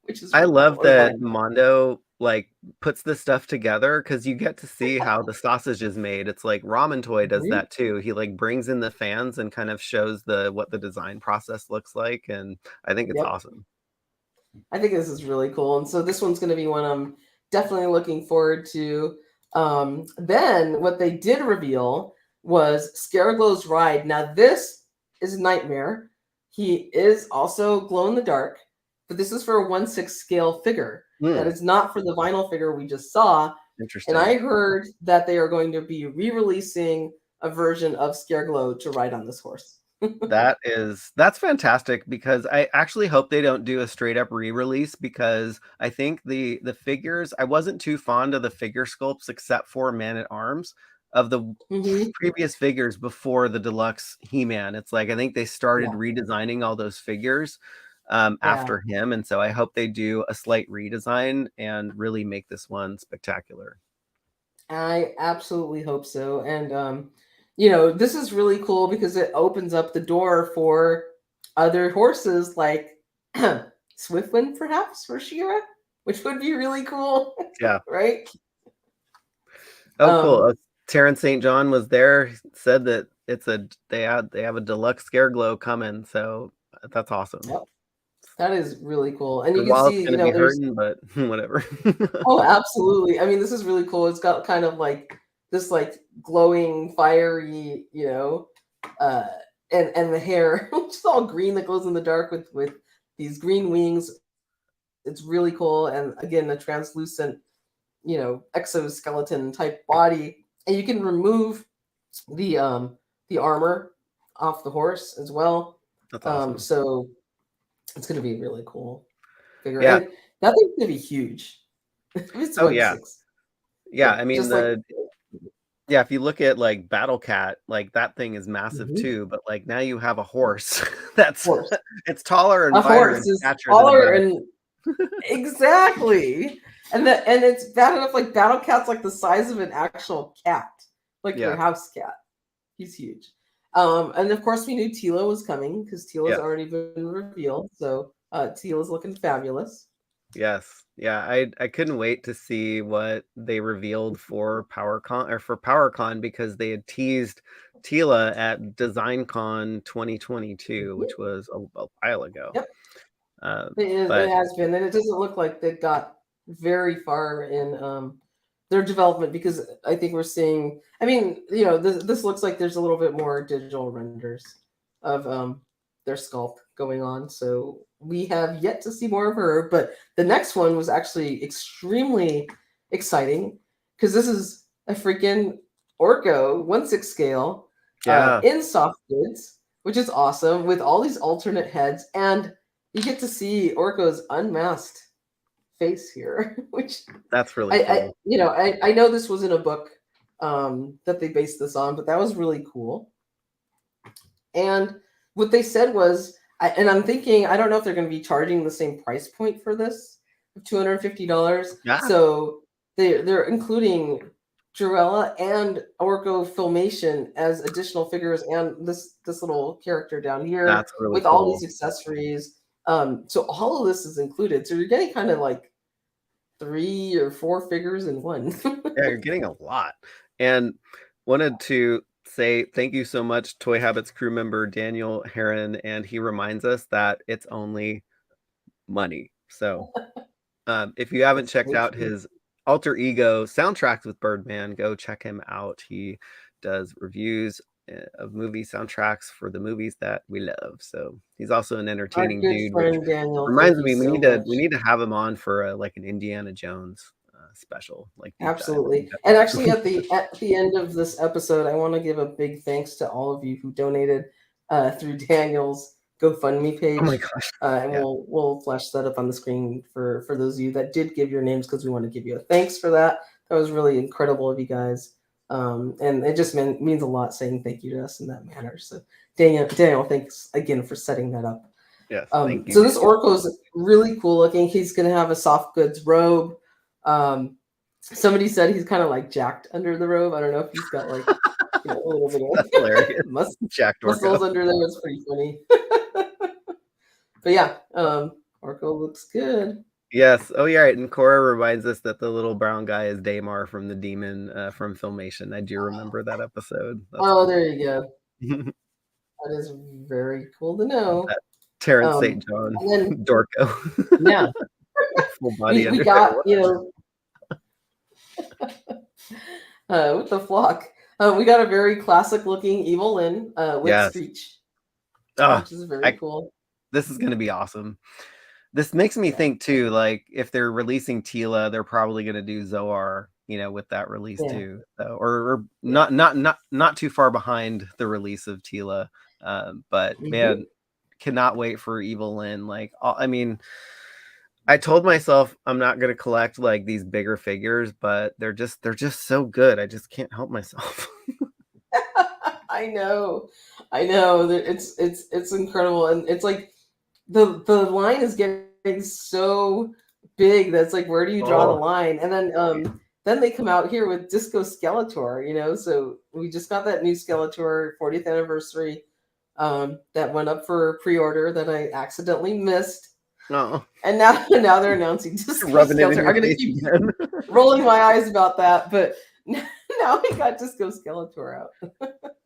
which is really I love cool. that Mondo like puts this stuff together, because you get to see how the sausage is made. It's like Ramen Toy does that too. He like brings in the fans and kind of shows what the design process looks like, and I think it's awesome. I think this is really cool, and so this one's going to be one I'm definitely looking forward to. Then what they did reveal was Scareglow's ride. Now this is Nightmare. He is also glow in the dark, but this is for a 1/6 scale figure. That is not for the vinyl figure we just saw. Interesting. And I heard that they are going to be re-releasing a version of Scareglow to ride on this horse. That's fantastic, because I actually hope they don't do a straight up re-release, because I think the figures, I wasn't too fond of the figure sculpts except for Man at Arms of the previous figures before the deluxe He-Man. It's like I think they started redesigning all those figures after him, and so I hope they do a slight redesign and really make this one spectacular. I absolutely hope so. And this is really cool because it opens up the door for other horses like Swiftwind, perhaps, for She-Ra, which would be really cool. Yeah. Right? Oh, cool. Terrence St. John was there, said that they have a deluxe Scareglow coming, so that's awesome. Yep. That is really cool. And you can see, gonna be hurting, but whatever. Oh, absolutely. I mean, this is really cool. It's got kind of like this like glowing, fiery, and the hair, which is all green that glows in the dark with these green wings. It's really cool. And again, a translucent, exoskeleton type body. And you can remove the armor off the horse as well. That's awesome. So it's going to be really cool figure. Yeah. And that thing's going to be huge. It's yeah. Yeah, I mean if you look at like Battle Cat, like that thing is massive too, but like now you have a horse that's it's taller and wider and taller and exactly. And it's bad enough, like Battle Cat's like the size of an actual cat, like your house cat. He's huge. And of course we knew Tila was coming because Tila's already been revealed. So Tila's looking fabulous. Yes. Yeah, I couldn't wait to see what they revealed for PowerCon, because they had teased Tila at DesignCon 2022, which was a while ago. Yep. It has been, and it doesn't look like they got very far in their development, because I think we're seeing. I mean, you know, this looks like there's a little bit more digital renders of their sculpt going on. So we have yet to see more of her. But the next one was actually extremely exciting because this is a freaking Orko 1/6 scale Yeah, in soft goods, which is awesome with all these alternate heads, and you get to see Orko's unmasked face here, which that's really cool. I know this was in a book that they based this on, but that was really cool. And what they said was, and I'm thinking, I don't know if they're going to be charging the same price point for this of $250. Yeah, So they're including Jurella and Orko Filmation as additional figures, and this little character down here that's really with all cool. these accessories. So all of this is included. So you're getting kind of like 3 or 4 figures in one. Yeah, you're getting a lot. And wanted to say thank you so much, Toy Habits crew member Daniel Heron, and he reminds us that it's only money. So if you haven't That's checked very out true. his alter ego soundtracks with Birdman, go check him out. He does reviews of movie soundtracks for the movies that we love. So he's also an Our entertaining good dude, which friend Daniel, thank reminds you me so we much. need to have him on for like an Indiana Jones special, like deep dive. I think Absolutely. that'd And be actually awesome. at the end of this episode, I want to give a big thanks to all of you who donated through Daniel's GoFundMe Oh my page. gosh. And Yeah. we'll flash that up on the screen for those of you that did give your names, because we want to give you a thanks for that. That was really incredible of you guys. And it just means a lot saying thank you to us in that manner. So Daniel, thanks again for setting that up. Yes. Thank you, So this Daniel. Orko is really cool looking. He's going to have a soft goods robe. Somebody said he's kind of like jacked under the robe. I don't know if he's got like, a little bit That's of hilarious. Jack muscles Dorco. under there. It's pretty funny. But yeah, Orko looks good. Yes. Oh, yeah. Right. And Cora reminds us that the little brown guy is Daymar from the Demon from Filmation. I do remember that episode. That's Oh, cool. there you go. That is very cool to know. That Terrence Um, St. John and then Dorco. yeah, Full body we under got there. with the flock. We got a very classic looking Evil Lyn with Yes. Screech, Ah, which is very cool. this is going to be awesome. This makes me think too, like if they're releasing Tila, they're probably going to do Zoar, with that release Yeah, too. So, or yeah. not too far behind the release of Tila. But Mm-hmm. man, cannot wait for Evil Lyn. Like, I mean, I told myself I'm not going to collect like these bigger figures, but they're just so good. I just can't help myself. I know that it's incredible, and it's like the line is getting so big that's like, where do you draw the Oh, line? And then they come out here with Disco Skeletor, so we just got that new Skeletor 40th anniversary that went up for pre-order that I accidentally missed. no. And now they're announcing Disco Rubbing it in Skeletor. your I'm gonna face keep again. rolling my eyes about that, but now we got Disco Skeletor out.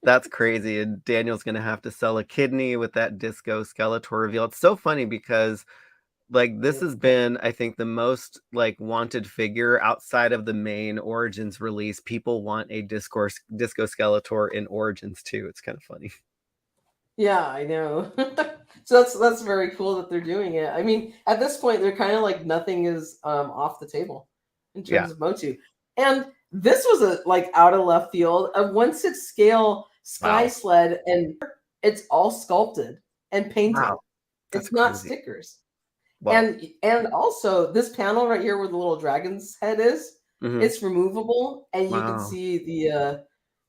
That's crazy. And Daniel's gonna have to sell a kidney with that Disco Skeletor reveal. It's so funny because like this has been, I think, the most like wanted figure outside of the main Origins release. People want a Disco Skeletor in Origins too. It's kind of funny. Yeah, I know. So that's very cool that they're doing it. I mean, at this point, they're kind of like nothing is off the table in Yeah. terms of Motu. And this was a like out of left field, a 1/6 scale Sky Wow. Sled, and it's all sculpted and painted. Wow. That's It's not crazy. stickers. Well, And also this panel right here where the little dragon's head is, mhm. it's removable, and you can Wow. see the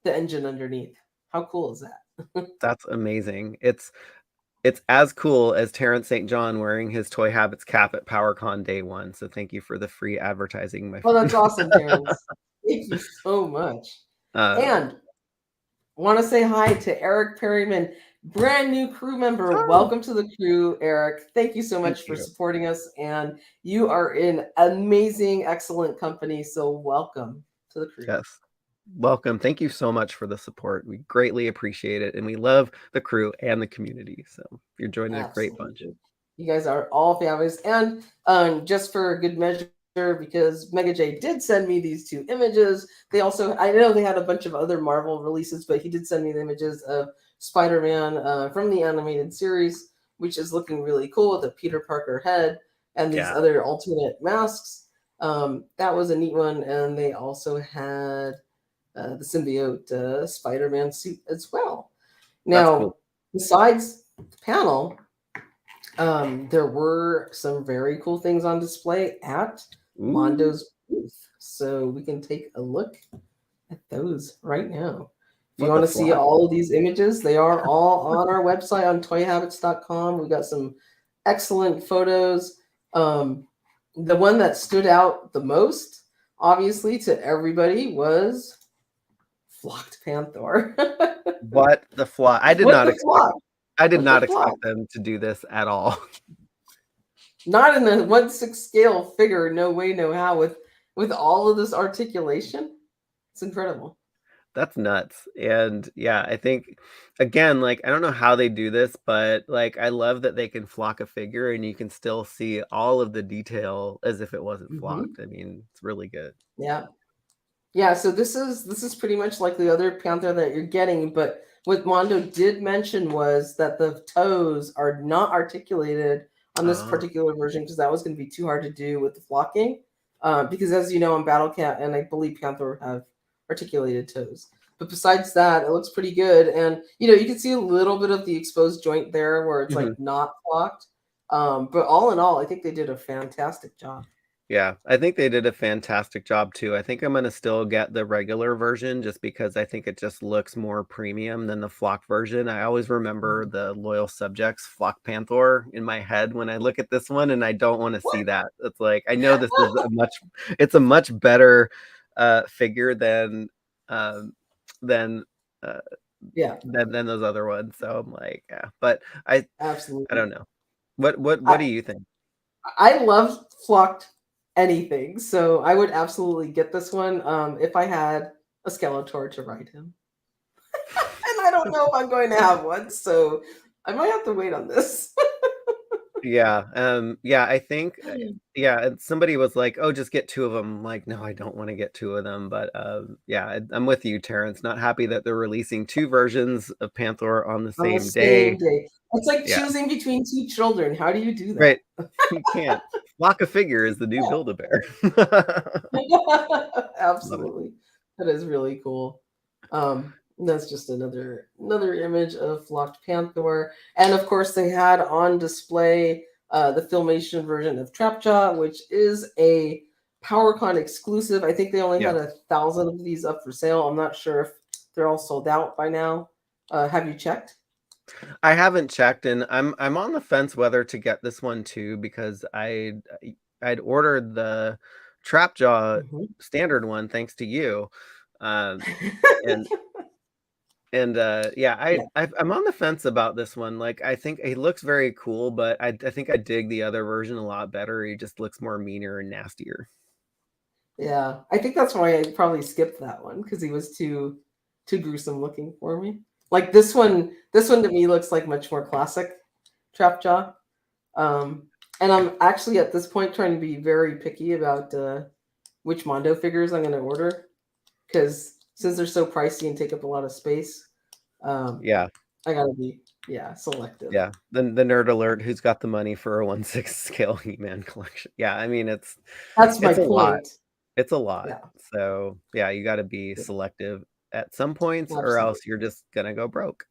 engine underneath. How cool is that? That's amazing. It's as cool as Terrence St. John wearing his Toy Habits cap at PowerCon day one. So thank you for the free advertising, my Oh, friend. that's awesome, Terrence. Thank you so much. uh, And want to say hi to Eric Perryman, brand new crew member. oh, Welcome to the crew, Eric. Thank you so thank much for you. supporting us. And you are in amazing, excellent company. So welcome to the crew. Yes. Welcome. Thank you so much for the support. We greatly appreciate it. And we love the crew and the community. So you're joining a great bunch. Absolutely. You guys are all fabulous. And just for good measure, because Mega J did send me these 2 images. They also, I know they had a bunch of other Marvel releases, but he did send me the images of Spider-Man from the animated series, which is looking really cool with the Peter Parker head and these Yeah, other alternate masks. That was a neat one, and they also had the symbiote Spider-Man suit as well. that's cool. Now, besides the panel, there were some very cool things on display at Ooh, Mondo's booth. So we can take a look at those right now. If you what the want to see flock? all of these images, they are all on our website on toyhabits.com. We got some excellent photos. The one that stood out the most, obviously, to everybody was Flocked Panther. What the flock? What the flock? I did What the not flock? expect them to do this at all. Not in the 1/6 scale figure, no way, no how, with all of this articulation. It's incredible. That's nuts. And yeah, I think again, like I don't know how they do this, but like I love that they can flock a figure and you can still see all of the detail as if it wasn't Hmm. flocked. I mean, it's really good. Yeah. Yeah, so this is pretty much like the other Panther that you're getting, but what Mondo did mention was that the toes are not articulated on this Oh, particular version because that was going to be too hard to do with the flocking. Because as you know, on Battle Cat and I believe Panther have articulated toes. But besides that, it looks pretty good, and you can see a little bit of the exposed joint there where it's mhm. like not flocked. But all in all, I think they did a fantastic job. Yeah, I think they did a fantastic job too. I think I'm gonna still get the regular version just because I think it just looks more premium than the flock version. I always remember the Loyal Subjects Flock Panther in my head when I look at this one, and I don't want to see that. It's like I know this is a much better figure um than uh Yeah, than those other ones. So I'm like, yeah, but I absolutely. don't know. What do I, you think? I love flocked anything, so I would absolutely get this one if I had a Skeletor to ride him. And I don't know if I'm going to have one, so I might have to wait on this. Yeah, yeah, I think, yeah, and somebody was like, "Oh, just get 2 of them." Like, "No, I don't wanna get 2 of them," but, yeah, I'm with you, Terrence, not happy that they're releasing 2 versions of Panther on the On the same same day. day. It's like Yeah, choosing between 2 children. How do you do right. that? You can't. Flock a figure is the new Build-A-Bear. Love it. Absolutely. That is really cool. That's just another image of Flocked Panther. And of course they had on display the Filmation version of Trapjaw, which is a PowerCon exclusive. I think they only Yeah. had 1,000 of these up for sale. I'm not sure if they're all sold out by now. Have you checked? I haven't checked, and I'm on the fence whether to get this one too because I'd ordered the Trapjaw Mhm. standard one thanks to you, um, and yeah, Yeah. I'm on the fence about this one. Like, I think he looks very cool, but I think I dig the other version a lot better. He just looks more meaner and nastier. Yeah, I think that's why I probably skipped that one because he was too gruesome looking for me. Like this one to me looks like much more classic Trapjaw. And I'm actually at this point trying to be very picky about which Mondo figures I'm going to order because since they're so pricey and take up a lot of space, um, Yeah, I gotta be selective. yeah. The nerd alert. Who's got the money for a 1/6 scale He-Man collection? Yeah, I mean That's my it's a lot. point. It's a lot. Yeah, So yeah, you got to be yeah, selective at some points, or absolutely. else you're just gonna go broke.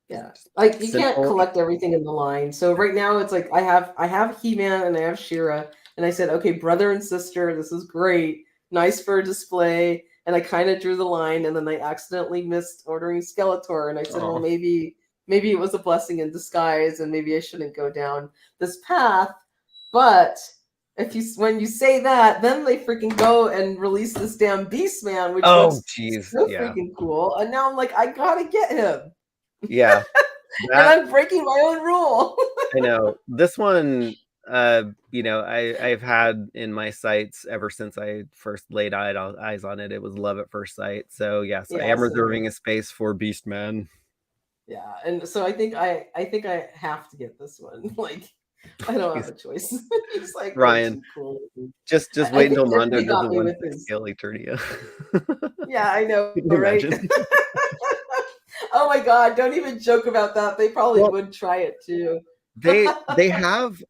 Yeah. Like you can't Simple. collect everything in the line. So right now it's like I have He-Man and I have She-Ra and I said, "Okay, brother and sister, this is great. Nice for a display." And I kind of drew the line and then I accidentally missed ordering Skeletor and I said, "Well, Oh, maybe it was a blessing in disguise and maybe I shouldn't go down this path." But if you when you say that, then they freaking go and release this damn Beast Man, which oh, looks geez. so Yeah, freaking cool. And now I'm like, I gotta get him. yeah. And That I'm breaking my own rule. I know. This one, I've had in my sights ever since I first laid eyes on it. It was love at first sight. So yes, I Yeah, am so reserving a space for Beastman. yeah, and so I think I have to get this one. Like I don't have He's a choice. He's like way Ryan. too cool. Just I wait think until Mondo Tiffany does a got me with 1/6 his. scale Eternia. Yeah, I know, Can you right? imagine? Oh my god, don't even joke about that. They probably Well, would try it too. they have.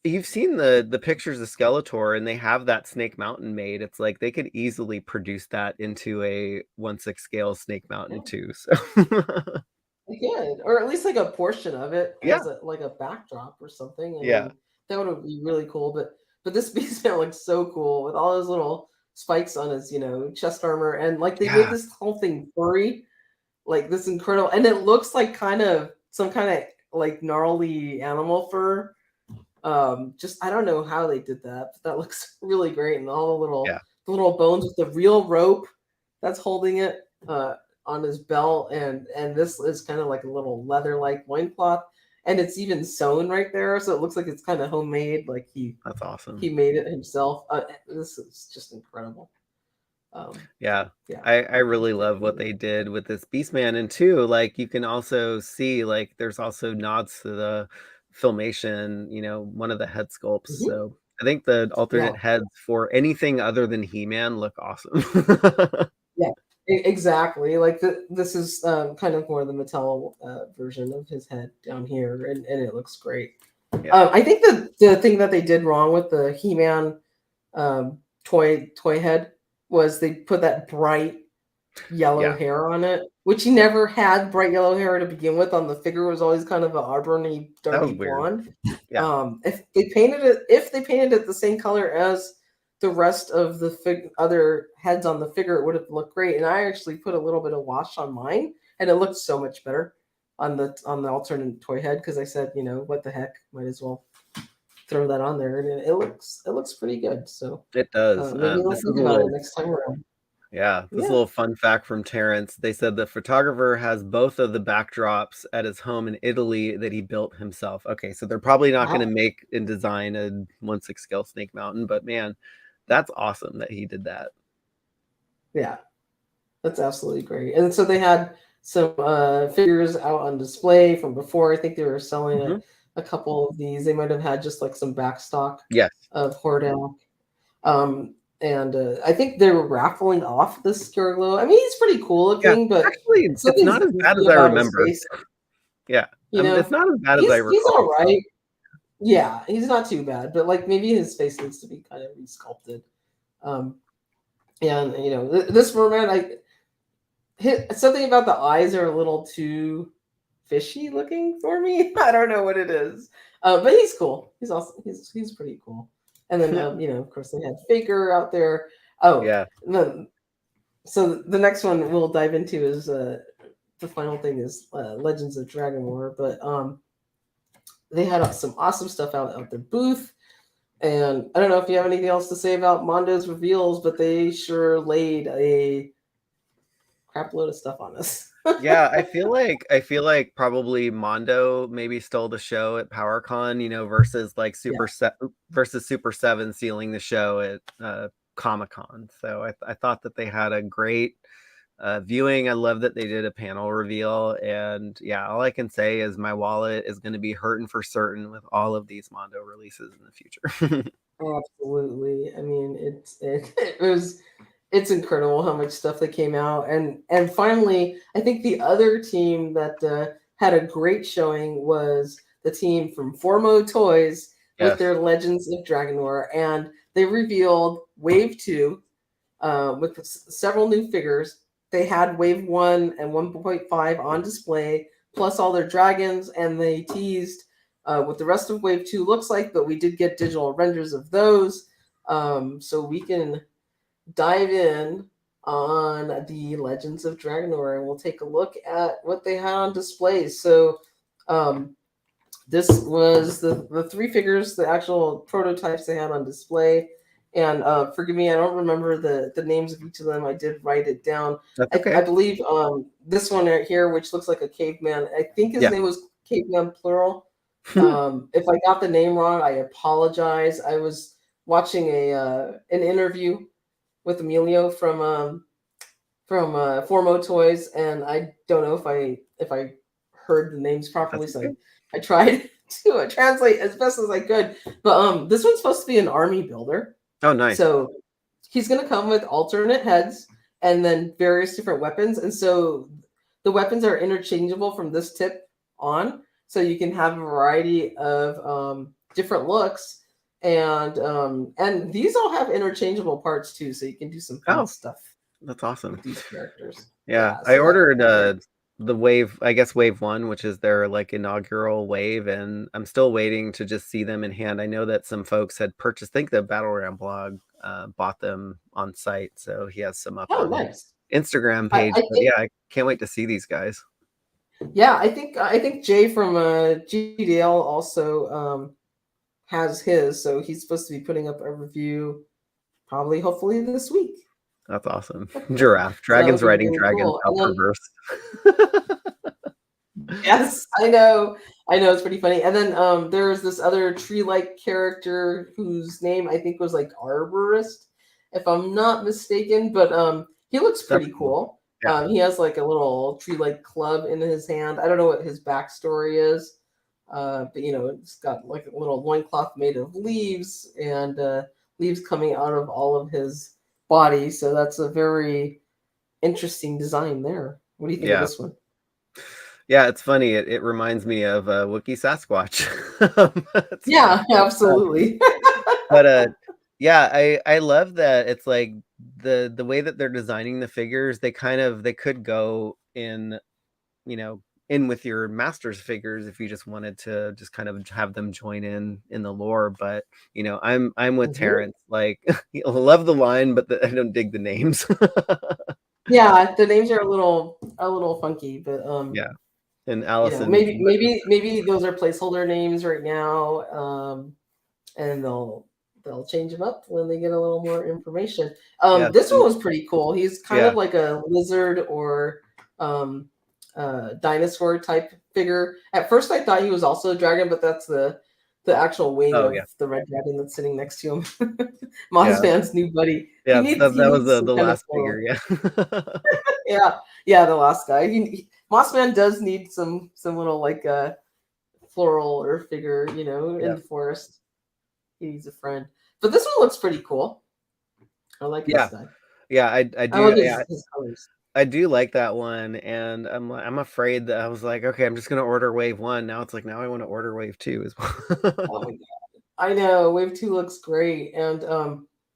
You've seen the pictures of Skeletor, and they have that Snake Mountain made. It's like they could easily produce that into a 1/6 scale Snake Mountain too. So Good, or at least like a portion of it yeah, as a like a backdrop or something. I yeah, mean, that would be really cool. But this Beastman looks so cool with all those little spikes on his chest armor, and like they made yeah. this whole thing furry, like this incredible, and it looks like kind of some kind of like gnarly animal fur. Just I don't know how they did that, but that looks really great, and all Yeah. the little bones with the real rope that's holding it on his belt, and this is kind of like a little leather like loincloth, and it's even sewn right there, so it looks like it's kind of homemade, like That's awesome. he made it himself. This is just incredible. Yeah. Yeah, I really love what they did with this Beastman. And too, like you can also see like there's also nods to the Filmation, one of the head sculpts. hmm So I think the yeah, alternate heads for anything other than He-Man look awesome. yeah. Exactly. Like this is kind of more the Mattel version of his head down here, and it looks great. Yeah. I think the thing that they did wrong with the He-Man toy head was they put that bright yellow Yeah. hair on it, which he Yeah. never had bright yellow hair to begin with. On the figure, it was always kind of an auburny, That was darky weird. blonde. Yeah. If they painted it the same color as the rest of the other heads on the figure, it would have looked great. And I actually put a little bit of wash on mine, and it looked so much better on the alternate toy head because I said, what the heck, might as well throw that on there, and it looks pretty good. So It does. maybe I'll This is think a about it little next time around. Yeah, this Yeah. little fun fact from Terrence. They said the photographer has both of the backdrops at his home in Italy that he built himself. Okay, so they're probably not going to Wow. make and design a 1/6 scale Snake Mountain, but man, that's awesome that he did that. Yeah. That's absolutely great. And so they had some figures out on display from before. I think they were selling Mhm. a couple of these. They might have had just like some back stock Yes. of Hordak. And I think they were raffling off this Scareglow. I mean, he's pretty cool Yeah. looking, but Actually, it's something's not as bad goofy as I about his remember. face. Yeah. You It's know, not as bad as I he's recall. all right. Yeah, he's not too bad, but like maybe his face needs to be kind of resculpted. Um, and this merman, something about the eyes are a little too fishy looking for me. I don't know what it is, but he's cool. He's also he's pretty cool. And then of course they had Faker out there. Oh, Yeah. so the next one we'll dive into is the final thing is Legends of Dragon War. But they had some awesome stuff out their booth. And I don't know if you have anything else to say about Mondo's reveals, but they sure laid a crap load of stuff on us. Yeah, I feel like probably Mondo maybe stole the show at PowerCon, versus like Yeah. versus Super 7 sealing the show at Comic-Con. So I thought that they had a great viewing. I love that they did a panel reveal, and yeah, all I can say is my wallet is going to be hurting for certain with all of these Mondo releases in the future. Absolutely. I mean, it's incredible how much stuff that came out, and finally, I think the other team that had a great showing was the team from Formo Toys with Yes. their Legends of Dragon War, and they revealed Wave 2 with several new figures. They had Wave 1 and 1.5 on display, plus all their dragons, and they teased what the rest of Wave 2 looks like, but we did get digital renders of those. So we can dive in on the Legends of Dragonor and we'll take a look at what they had on display. So this was the three figures, the actual prototypes they had on display. And forgive me, I don't remember the names of each of them. I did write it down. That's I okay. believe this one right here, which looks like a caveman, I think his Yeah. name was Caveman Plural. If I got the name wrong, I apologize. I was watching an interview with Emilio from Formo Toys, and I don't know if I heard the names properly, That's so okay. I tried to translate as best as I could. But this one's supposed to be an army builder. Oh, nice. So he's going to come with alternate heads and then various different weapons. And so the weapons are interchangeable from this tip on. So you can have a variety of different looks. And these all have interchangeable parts too. So you can do some fun stuff. That's awesome. With these characters. Yeah, I ordered the Wave, I guess Wave 1, which is their like inaugural wave, and I'm still waiting to just see them in hand. I know that some folks had purchased, I think the Battle Ram blog bought them on site, so he has some up on his Instagram page. I can't wait to see these guys. Yeah, I think Jay from GDL also has his, so he's supposed to be putting up a review hopefully this week. That's awesome. Giraffe. Dragons riding dragons. Cool. Yes, I know. It's pretty funny. And then there's this other tree-like character whose name I think was like Arborist, if I'm not mistaken. But he looks pretty cool. Yeah. He has like a little tree-like club in his hand. I don't know what his backstory is. But it's got like a little loincloth made of leaves and leaves coming out of all of his body, so that's a very interesting design there. What do you think of this one? Yeah, it's funny. It reminds me of Wookiee Sasquatch. Yeah, absolutely. But I love that it's like the way that they're designing the figures. They could go in, in with your master's figures if you just wanted to just kind of have them join in the lore. But I'm with Terrence. Like, I love the line, but I don't dig the names. Yeah, the names are a little funky, but yeah. And Allison, maybe those are placeholder names right now, and they'll change them up when they get a little more information. This one was pretty cool. He's kind of like a lizard or dinosaur type figure. At first I thought he was also a dragon, but that's the actual wing of the red dragon that's sitting next to him. Mossman's new buddy. Yeah, that was the last figure. Yeah, the last guy. Mossman does need some little like floral or figure, in the forest. He needs a friend. But this one looks pretty cool. I like this guy. Yeah, I do. I like his colors. I do like that one, and I'm afraid that I was like, okay, I'm just gonna order Wave 1. Now it's like, now I want to order Wave 2 as well. Oh my God. I know Wave 2 looks great, and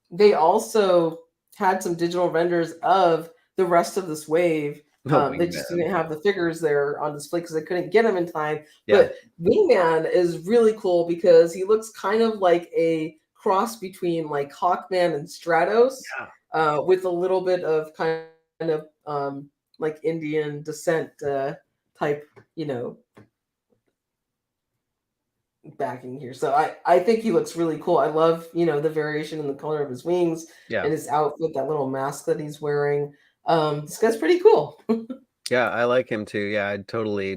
they also had some digital renders of the rest of this wave. They just didn't have the figures there on display because they couldn't get them in time. But Wingman is really cool because he looks kind of like a cross between like Hawkman and Stratos, with a little bit of kind of like Indian descent type, backing here. So I think he looks really cool. I love, the variation in the color of his wings and his outfit, that little mask that he's wearing. This guy's pretty cool. Yeah, I like him too. Yeah, it totally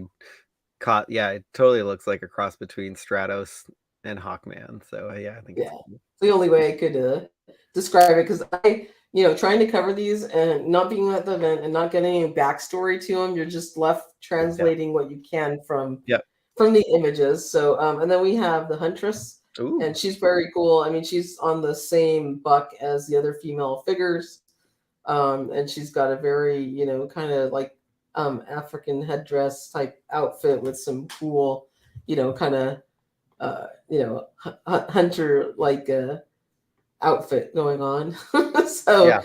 looks like a cross between Stratos and Hawkman. So I think it's cool. The only way I could describe it, because trying to cover these and not being at the event and not getting any backstory to them, you're just left translating what you can from the images. So and then we have the Huntress. Ooh. And she's very cool. I mean, she's on the same buck as the other female figures. And she's got a very, kind of like African headdress type outfit with some cool, kind of, hunter like outfit going on. So,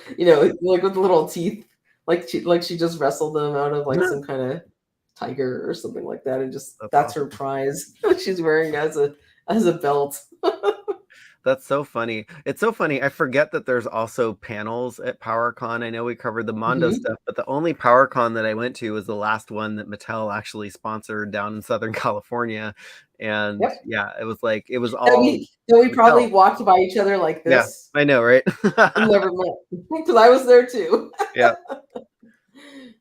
like with little teeth, like she just wrestled them out of like some kind of tiger or something like that, and just that's awesome. Her prize. She's wearing as a belt. That's so funny. It's so funny. I forget that there's also panels at PowerCon. I know we covered the Mondo stuff, but the only PowerCon that I went to was the last one that Mattel actually sponsored down in Southern California. And it was like, it was all. We probably walked by each other like this. Yeah, I know, right? Never met, because I was there too. Yeah.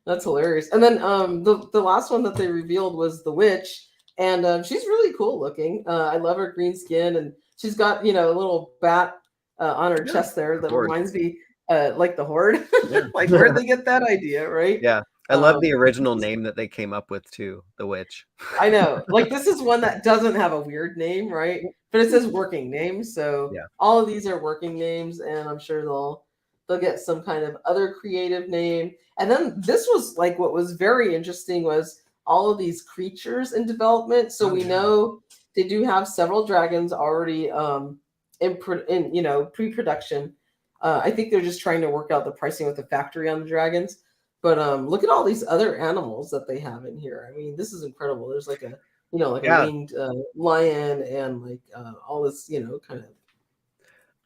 That's hilarious. And then the last one that they revealed was the witch, and she's really cool looking. I love her green skin, and she's got, a little bat on her chest there that reminds me like the Horde. Like, where'd they get that idea, right? Yeah. I love the original name that they came up with too, the witch. I know. Like this is one that doesn't have a weird name, right? But it says working name, so Yeah. all of these are working names, and I'm sure they'll get some kind of other creative name. And then this was like what was very interesting was all of these creatures in development. So we know they do have several dragons already in pre-production. I think they're just trying to work out the pricing with the factory on the dragons. But look at all these other animals that they have in here. I mean, this is incredible. There's like a a winged lion and like all this kind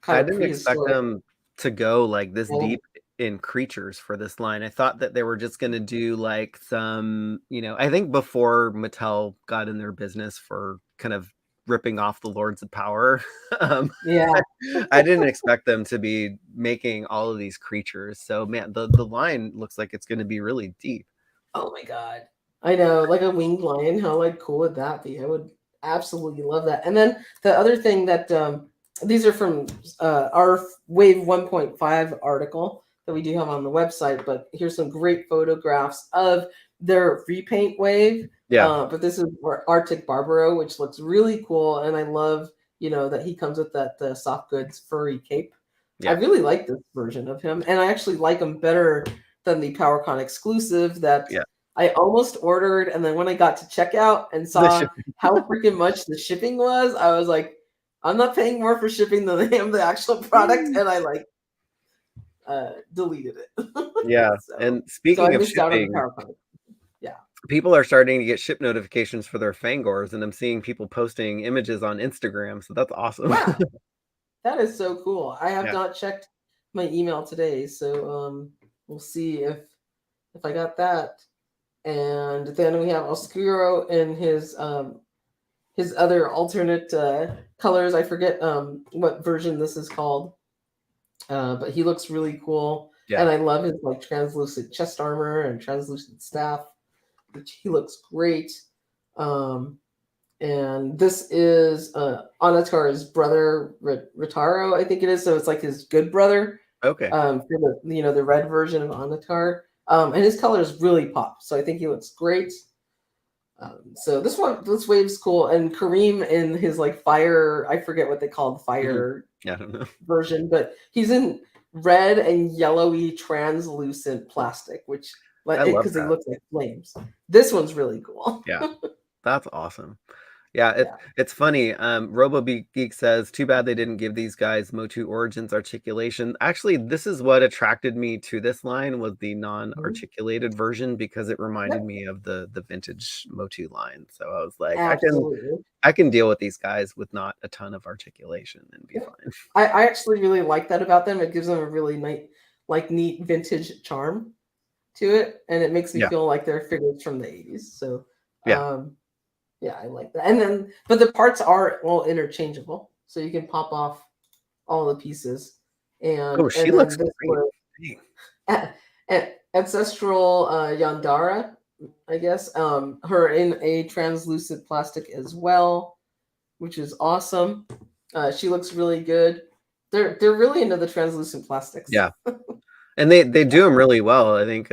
I of didn't expect prehistoric. them to go like this animal. deep in creatures for this line. I thought that they were just going to do like some, I think before Mattel got in their business for kind of ripping off the Lords of Power, Yeah. I didn't expect them to be making all of these creatures. So man, the line looks like it's going to be really deep. Oh my god. I know, like a winged lion. How like cool would that be? I would absolutely love that. And then the other thing that these are from our Wave 1.5 article that we do have on the website, but here's some great photographs of their repaint wave. Yeah. But this is Arctic Barbaro, which looks really cool, and I love that he comes with that soft goods furry cape. I Yeah. really like this version of him, and I actually like him better than the PowerCon exclusive that Yeah. I almost ordered, and then when I got to checkout and saw how freaking much the shipping was, I was like, I'm not paying more for shipping than I am the actual product, and I like deleted it. Yeah. And So I speaking of missed out on the shipping, PowerCon. Yeah. people are starting to get ship notifications for their Fangors, and I'm seeing people posting images on Instagram. So that's awesome. Wow. That is so cool. I have Yeah. not checked my email today, so we'll see if I got that. And then we have Oscuro in his other alternate colors. I forget what version this is called, but he looks really cool. Yeah. And I love his like translucent chest armor and translucent staff, which he looks great. And this is Anatar's brother, Ritaro, I think it is. So it's like his good brother. Okay. For the red version of Anatar. And his colors really pop. So I think he looks great. So this wave's cool. And Kareem in his like fire, I forget what they call the fire I don't know. version, but he's in red and yellowy translucent plastic, which because they look like flames. This one's really cool. Yeah, that's awesome. Yeah, it's funny. RoboGeek says, too bad they didn't give these guys Motu Origins articulation. Actually, this is what attracted me to this line was the non-articulated version because it reminded me of the vintage Motu line. So I was like, I can deal with these guys with not a ton of articulation and be fine. I actually really like that about them. It gives them a really neat vintage charm to it, and it makes me feel like they're figures from the 80s. So yeah, I like that. And then, but the parts are all interchangeable, so you can pop off all the pieces. And she looks great. Ancestral Yandara, I guess, her in a translucent plastic as well, which is awesome. She looks really good. They're really into the translucent plastics. Yeah, and they do them really well. I think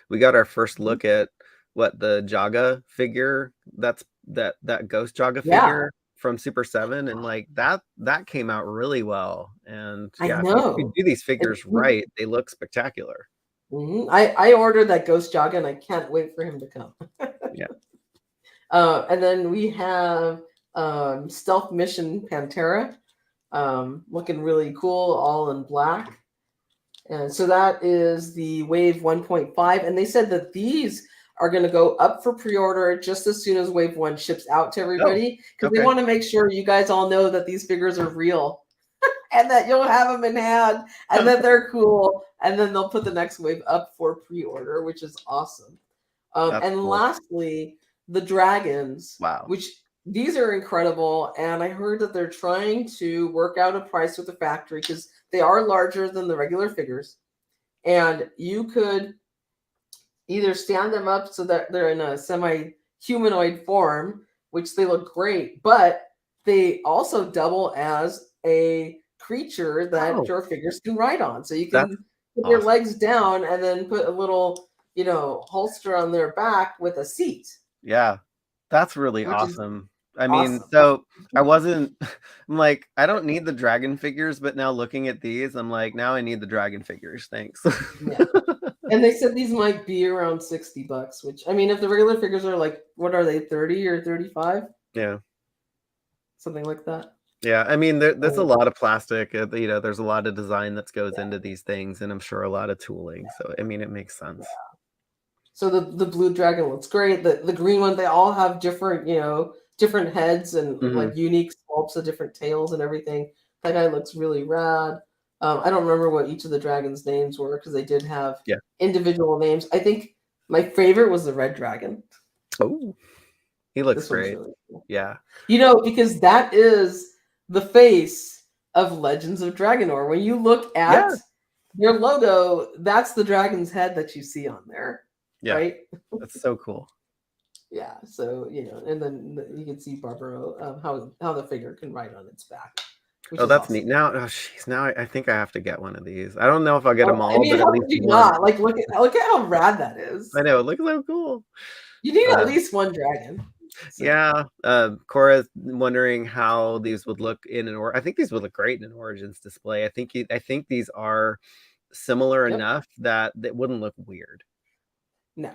we got our first look at what the Jaga figure that ghost Jaga figure from Super 7, and like that came out really well. And yeah, if you do these figures right, they look spectacular. I ordered that ghost Jaga, and I can't wait for him to come. Yeah. And then we have Stealth Mission Pantera, looking really cool, all in black. And so that is the Wave 1.5, and they said that these are going to go up for pre-order just as soon as Wave 1 ships out to everybody, because they want to make sure you guys all know that these figures are real and that you'll have them in hand and that they're cool, and then they'll put the next wave up for pre-order, which is awesome. And cool. Lastly, the dragons, which these are incredible, and I heard that they're trying to work out a price with the factory because they are larger than the regular figures, and you could either stand them up so that they're in a semi-humanoid form, which they look great, but they also double as a creature that your figures can ride on. So you can put your legs down and then put a little holster on their back with a seat. Yeah, that's really Which is awesome. I mean, awesome. so I wasn't, I'm like, I don't need the dragon figures, but now looking at these, I'm like, now I need the dragon figures. Thanks. Yeah. And they said these might be around $60, which, I mean, if the regular figures are like, what are they, 30 or 35? Yeah. Something like that. Yeah, I mean, there's a lot of plastic, there's a lot of design that goes into these things, and I'm sure a lot of tooling. So, I mean, it makes sense. So the blue dragon looks great. The green one, they all have different, different heads and like unique sculpts of different tails and everything. That guy looks really rad. I don't remember what each of the dragons' names were because they did have individual names. I think my favorite was the red dragon. Oh, he looks great. Really cool. Yeah. Because that is the face of Legends of Dragonor. When you look at your logo, that's the dragon's head that you see on there. Yeah. Right? That's so cool. Yeah. So, and then you can see Barbaro, how the figure can ride on its back. Oh, that's awesome. Neat. Now I think I have to get one of these. I don't know if I'll get them all, but at least one. Not? Like, look at how rad that is. I know. It looks so cool. You need at least one dragon. So. Yeah. Cora's wondering how these would look in an I think these would look great in an Origins display. I think these are similar enough that it wouldn't look weird. No,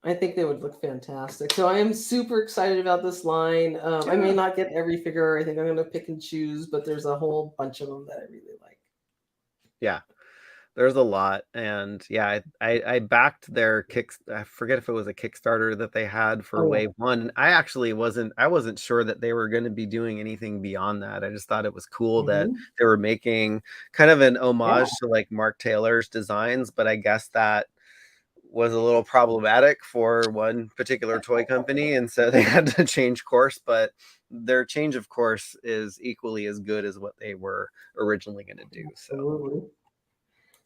I think they would look fantastic. So I am super excited about this line. I may not get every figure. I think I'm going to pick and choose, but there's a whole bunch of them that I really like. Yeah. There's a lot, and I backed their I forget if it was a Kickstarter that they had for Wave 1. I actually wasn't sure that they were going to be doing anything beyond that. I just thought it was cool that they were making kind of an homage to like Mark Taylor's designs, but I guess that was a little problematic for one particular toy company, and so they had to change course, but their change of course is equally as good as what they were originally going to do.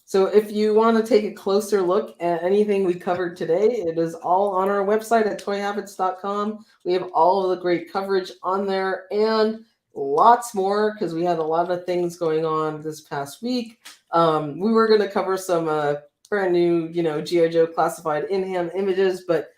So if you want to take a closer look at anything we covered today, it is all on our website at toyhabits.com. We have all of the great coverage on there and lots more because we had a lot of things going on this past week. We were going to cover some brand new, G.I. Joe classified in-hand images, but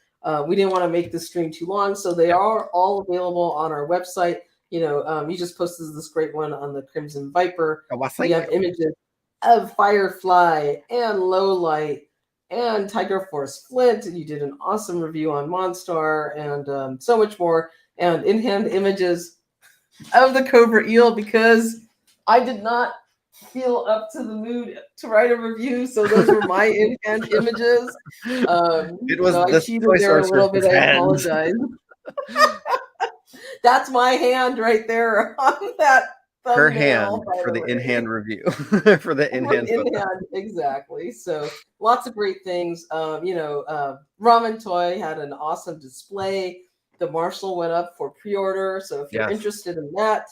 we didn't want to make the stream too long. So they are all available on our website. You just posted this great one on the Crimson Viper. We have images of Firefly and Lowlight and Tiger Force Flint. You did an awesome review on Monstar and so much more. And in-hand images of the Cobra Eel because I did not feel up to the mood to write a review. So those were my in-hand images. It was I cheated there a little bit. I apologize. That's my hand right there on that. Her hand for the in-hand review. For the in-hand exactly. So lots of great things. Ramen Toy had an awesome display. The Marshall went up for pre-order. So if you're interested in that,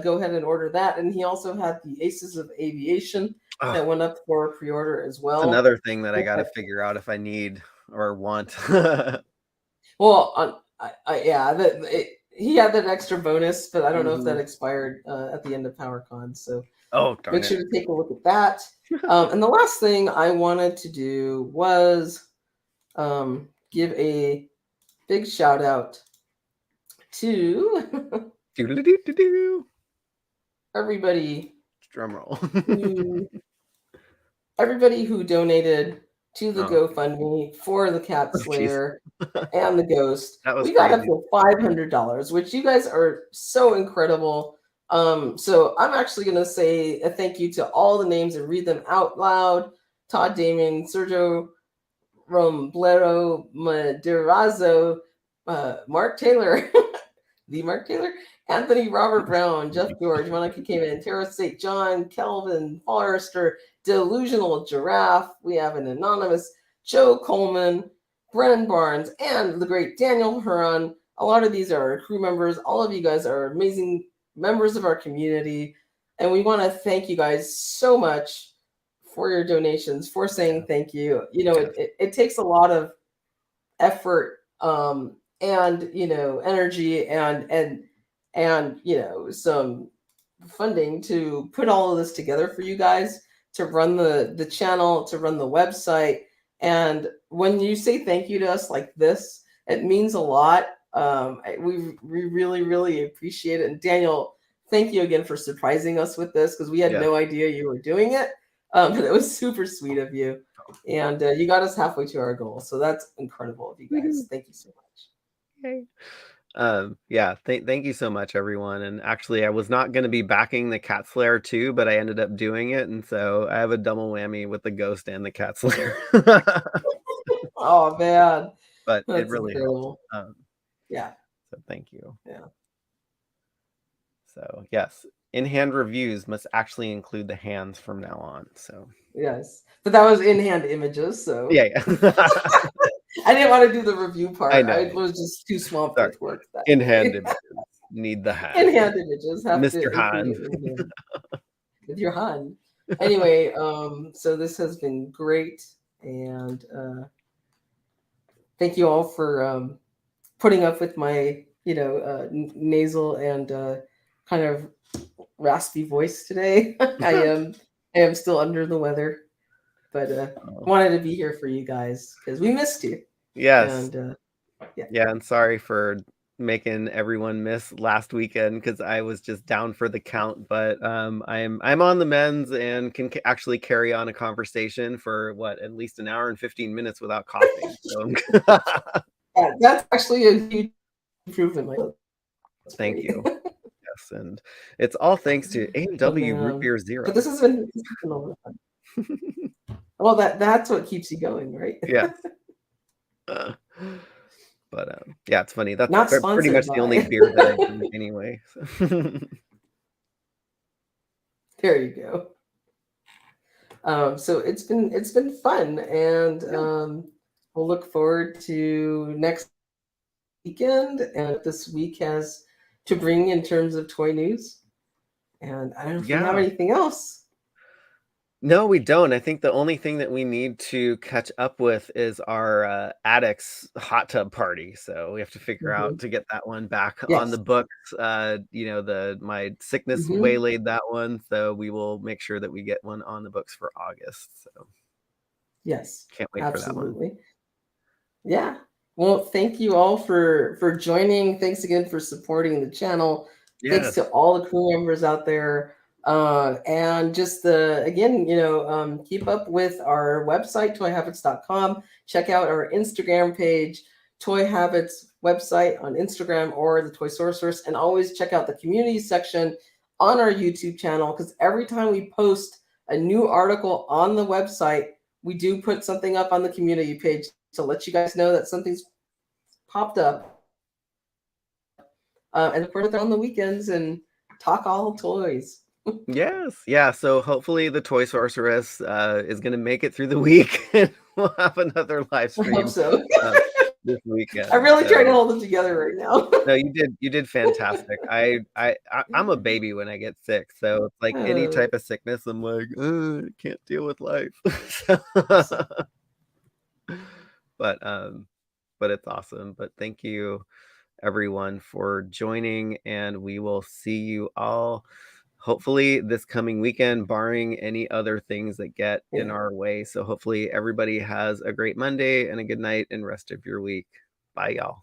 go ahead and order that. And he also had the Aces of Aviation that went up for pre-order as well. That's another thing that I got to figure out if I need or want. Well, he had that extra bonus, but I don't know if that expired at the end of PowerCon. So make sure to take a look at that. And the last thing I wanted to do was give a big shout out to everybody. Drum roll. Everybody who donated to the GoFundMe for the Cat Slayer and the Ghost. We got up to $500, which you guys are so incredible. So I'm actually going to say a thank you to all the names and read them out loud. Todd Damon, Sergio Romblero, Madurazzo, Mark Taylor, the Mark Taylor, Anthony Robert Brown, Jeff George, Monica Kamen, Tara St. John, Kelvin Forrester, Delusional Giraffe. We have an anonymous Joe Coleman, Brennan Barnes, and the great Daniel Huron. A lot of these are crew members. All of you guys are amazing members of our community. And we want to thank you guys so much for your donations, for saying thank you. It takes a lot of effort and, energy and some funding to put all of this together for you guys, to run the channel, to run the website. And when you say thank you to us like this, it means a lot. We really, really appreciate it. And Daniel, thank you again for surprising us with this, because we had Yeah. no idea you were doing it. But it was super sweet of you. And you got us halfway to our goal. So that's incredible of you guys. Thank you so much. Yay. Yeah, thank you so much, everyone. And actually, I was not going to be backing the Cat Slayer too, but I ended up doing it, and so I have a double whammy with the Ghost and the Cat Slayer. Oh man, But it that's really helped. incredible. Yeah. So thank you. Yeah. So yes, in-hand reviews must actually include the hands from now on. So Yes. But that was in-hand images, so yeah. I didn't want to do the review part. I I know. was just too swamped Sorry. with work that In-hand day. images need the hand. In-hand images have to Mr. include Han. it with your hand. Anyway, so this has been great, and thank you all for putting up with my, nasal and kind of raspy voice today. I am still under the weather, but wanted to be here for you guys because we missed you. Yes. And Yeah, and sorry for making everyone miss last weekend because I was just down for the count. But I'm on the mends and can actually carry on a conversation for at least an hour and 15 minutes without coughing. So yeah, that's actually a huge improvement. thank you. Yes, and it's all thanks to A&W Root Beer Zero. But this has been a lot of fun. Well, that's what keeps you going, right? Yeah. But yeah, it's funny. That's Not pretty much sponsored the only by. beer that I drink anyway. So. There you go. So it's been fun, and we'll look forward to next weekend and what this week has to bring in terms of toy news. And I don't know if we have Yeah. anything else. No, we don't. I think the only thing that we need to catch up with is our addicts hot tub party. So we have to figure out to get that one back on the Yes. books. My sickness waylaid that one, so we will make sure that we get one on the books for August. So Yes. can't wait for that one. Absolutely. Yeah. Well, thank you all for joining. Thanks again for supporting the channel. Thanks Yes. to all the crew members out there. And just keep up with our website, toyhabits.com. Check out our Instagram page, Toy Habits website on Instagram, or the Toy Sorceress. And always check out the community section on our YouTube channel, because every time we post a new article on the website, we do put something up on the community page to let you guys know that something's popped up. And of course, on the weekends and talk all toys. Yes. Yeah. So hopefully the Toy Sorceress is going to make it through the week and we'll have another live I stream hope so. this weekend. I'm really trying to hold it together right now. No, you did fantastic. I'm a baby when I get sick, so it's like any type of sickness, I'm like, I can't deal with life. But it's awesome. But thank you everyone for joining, and we will see you all hopefully this coming weekend, barring any other things that get in our way. So hopefully everybody has a great Monday and a good night and rest of your week. Bye, y'all.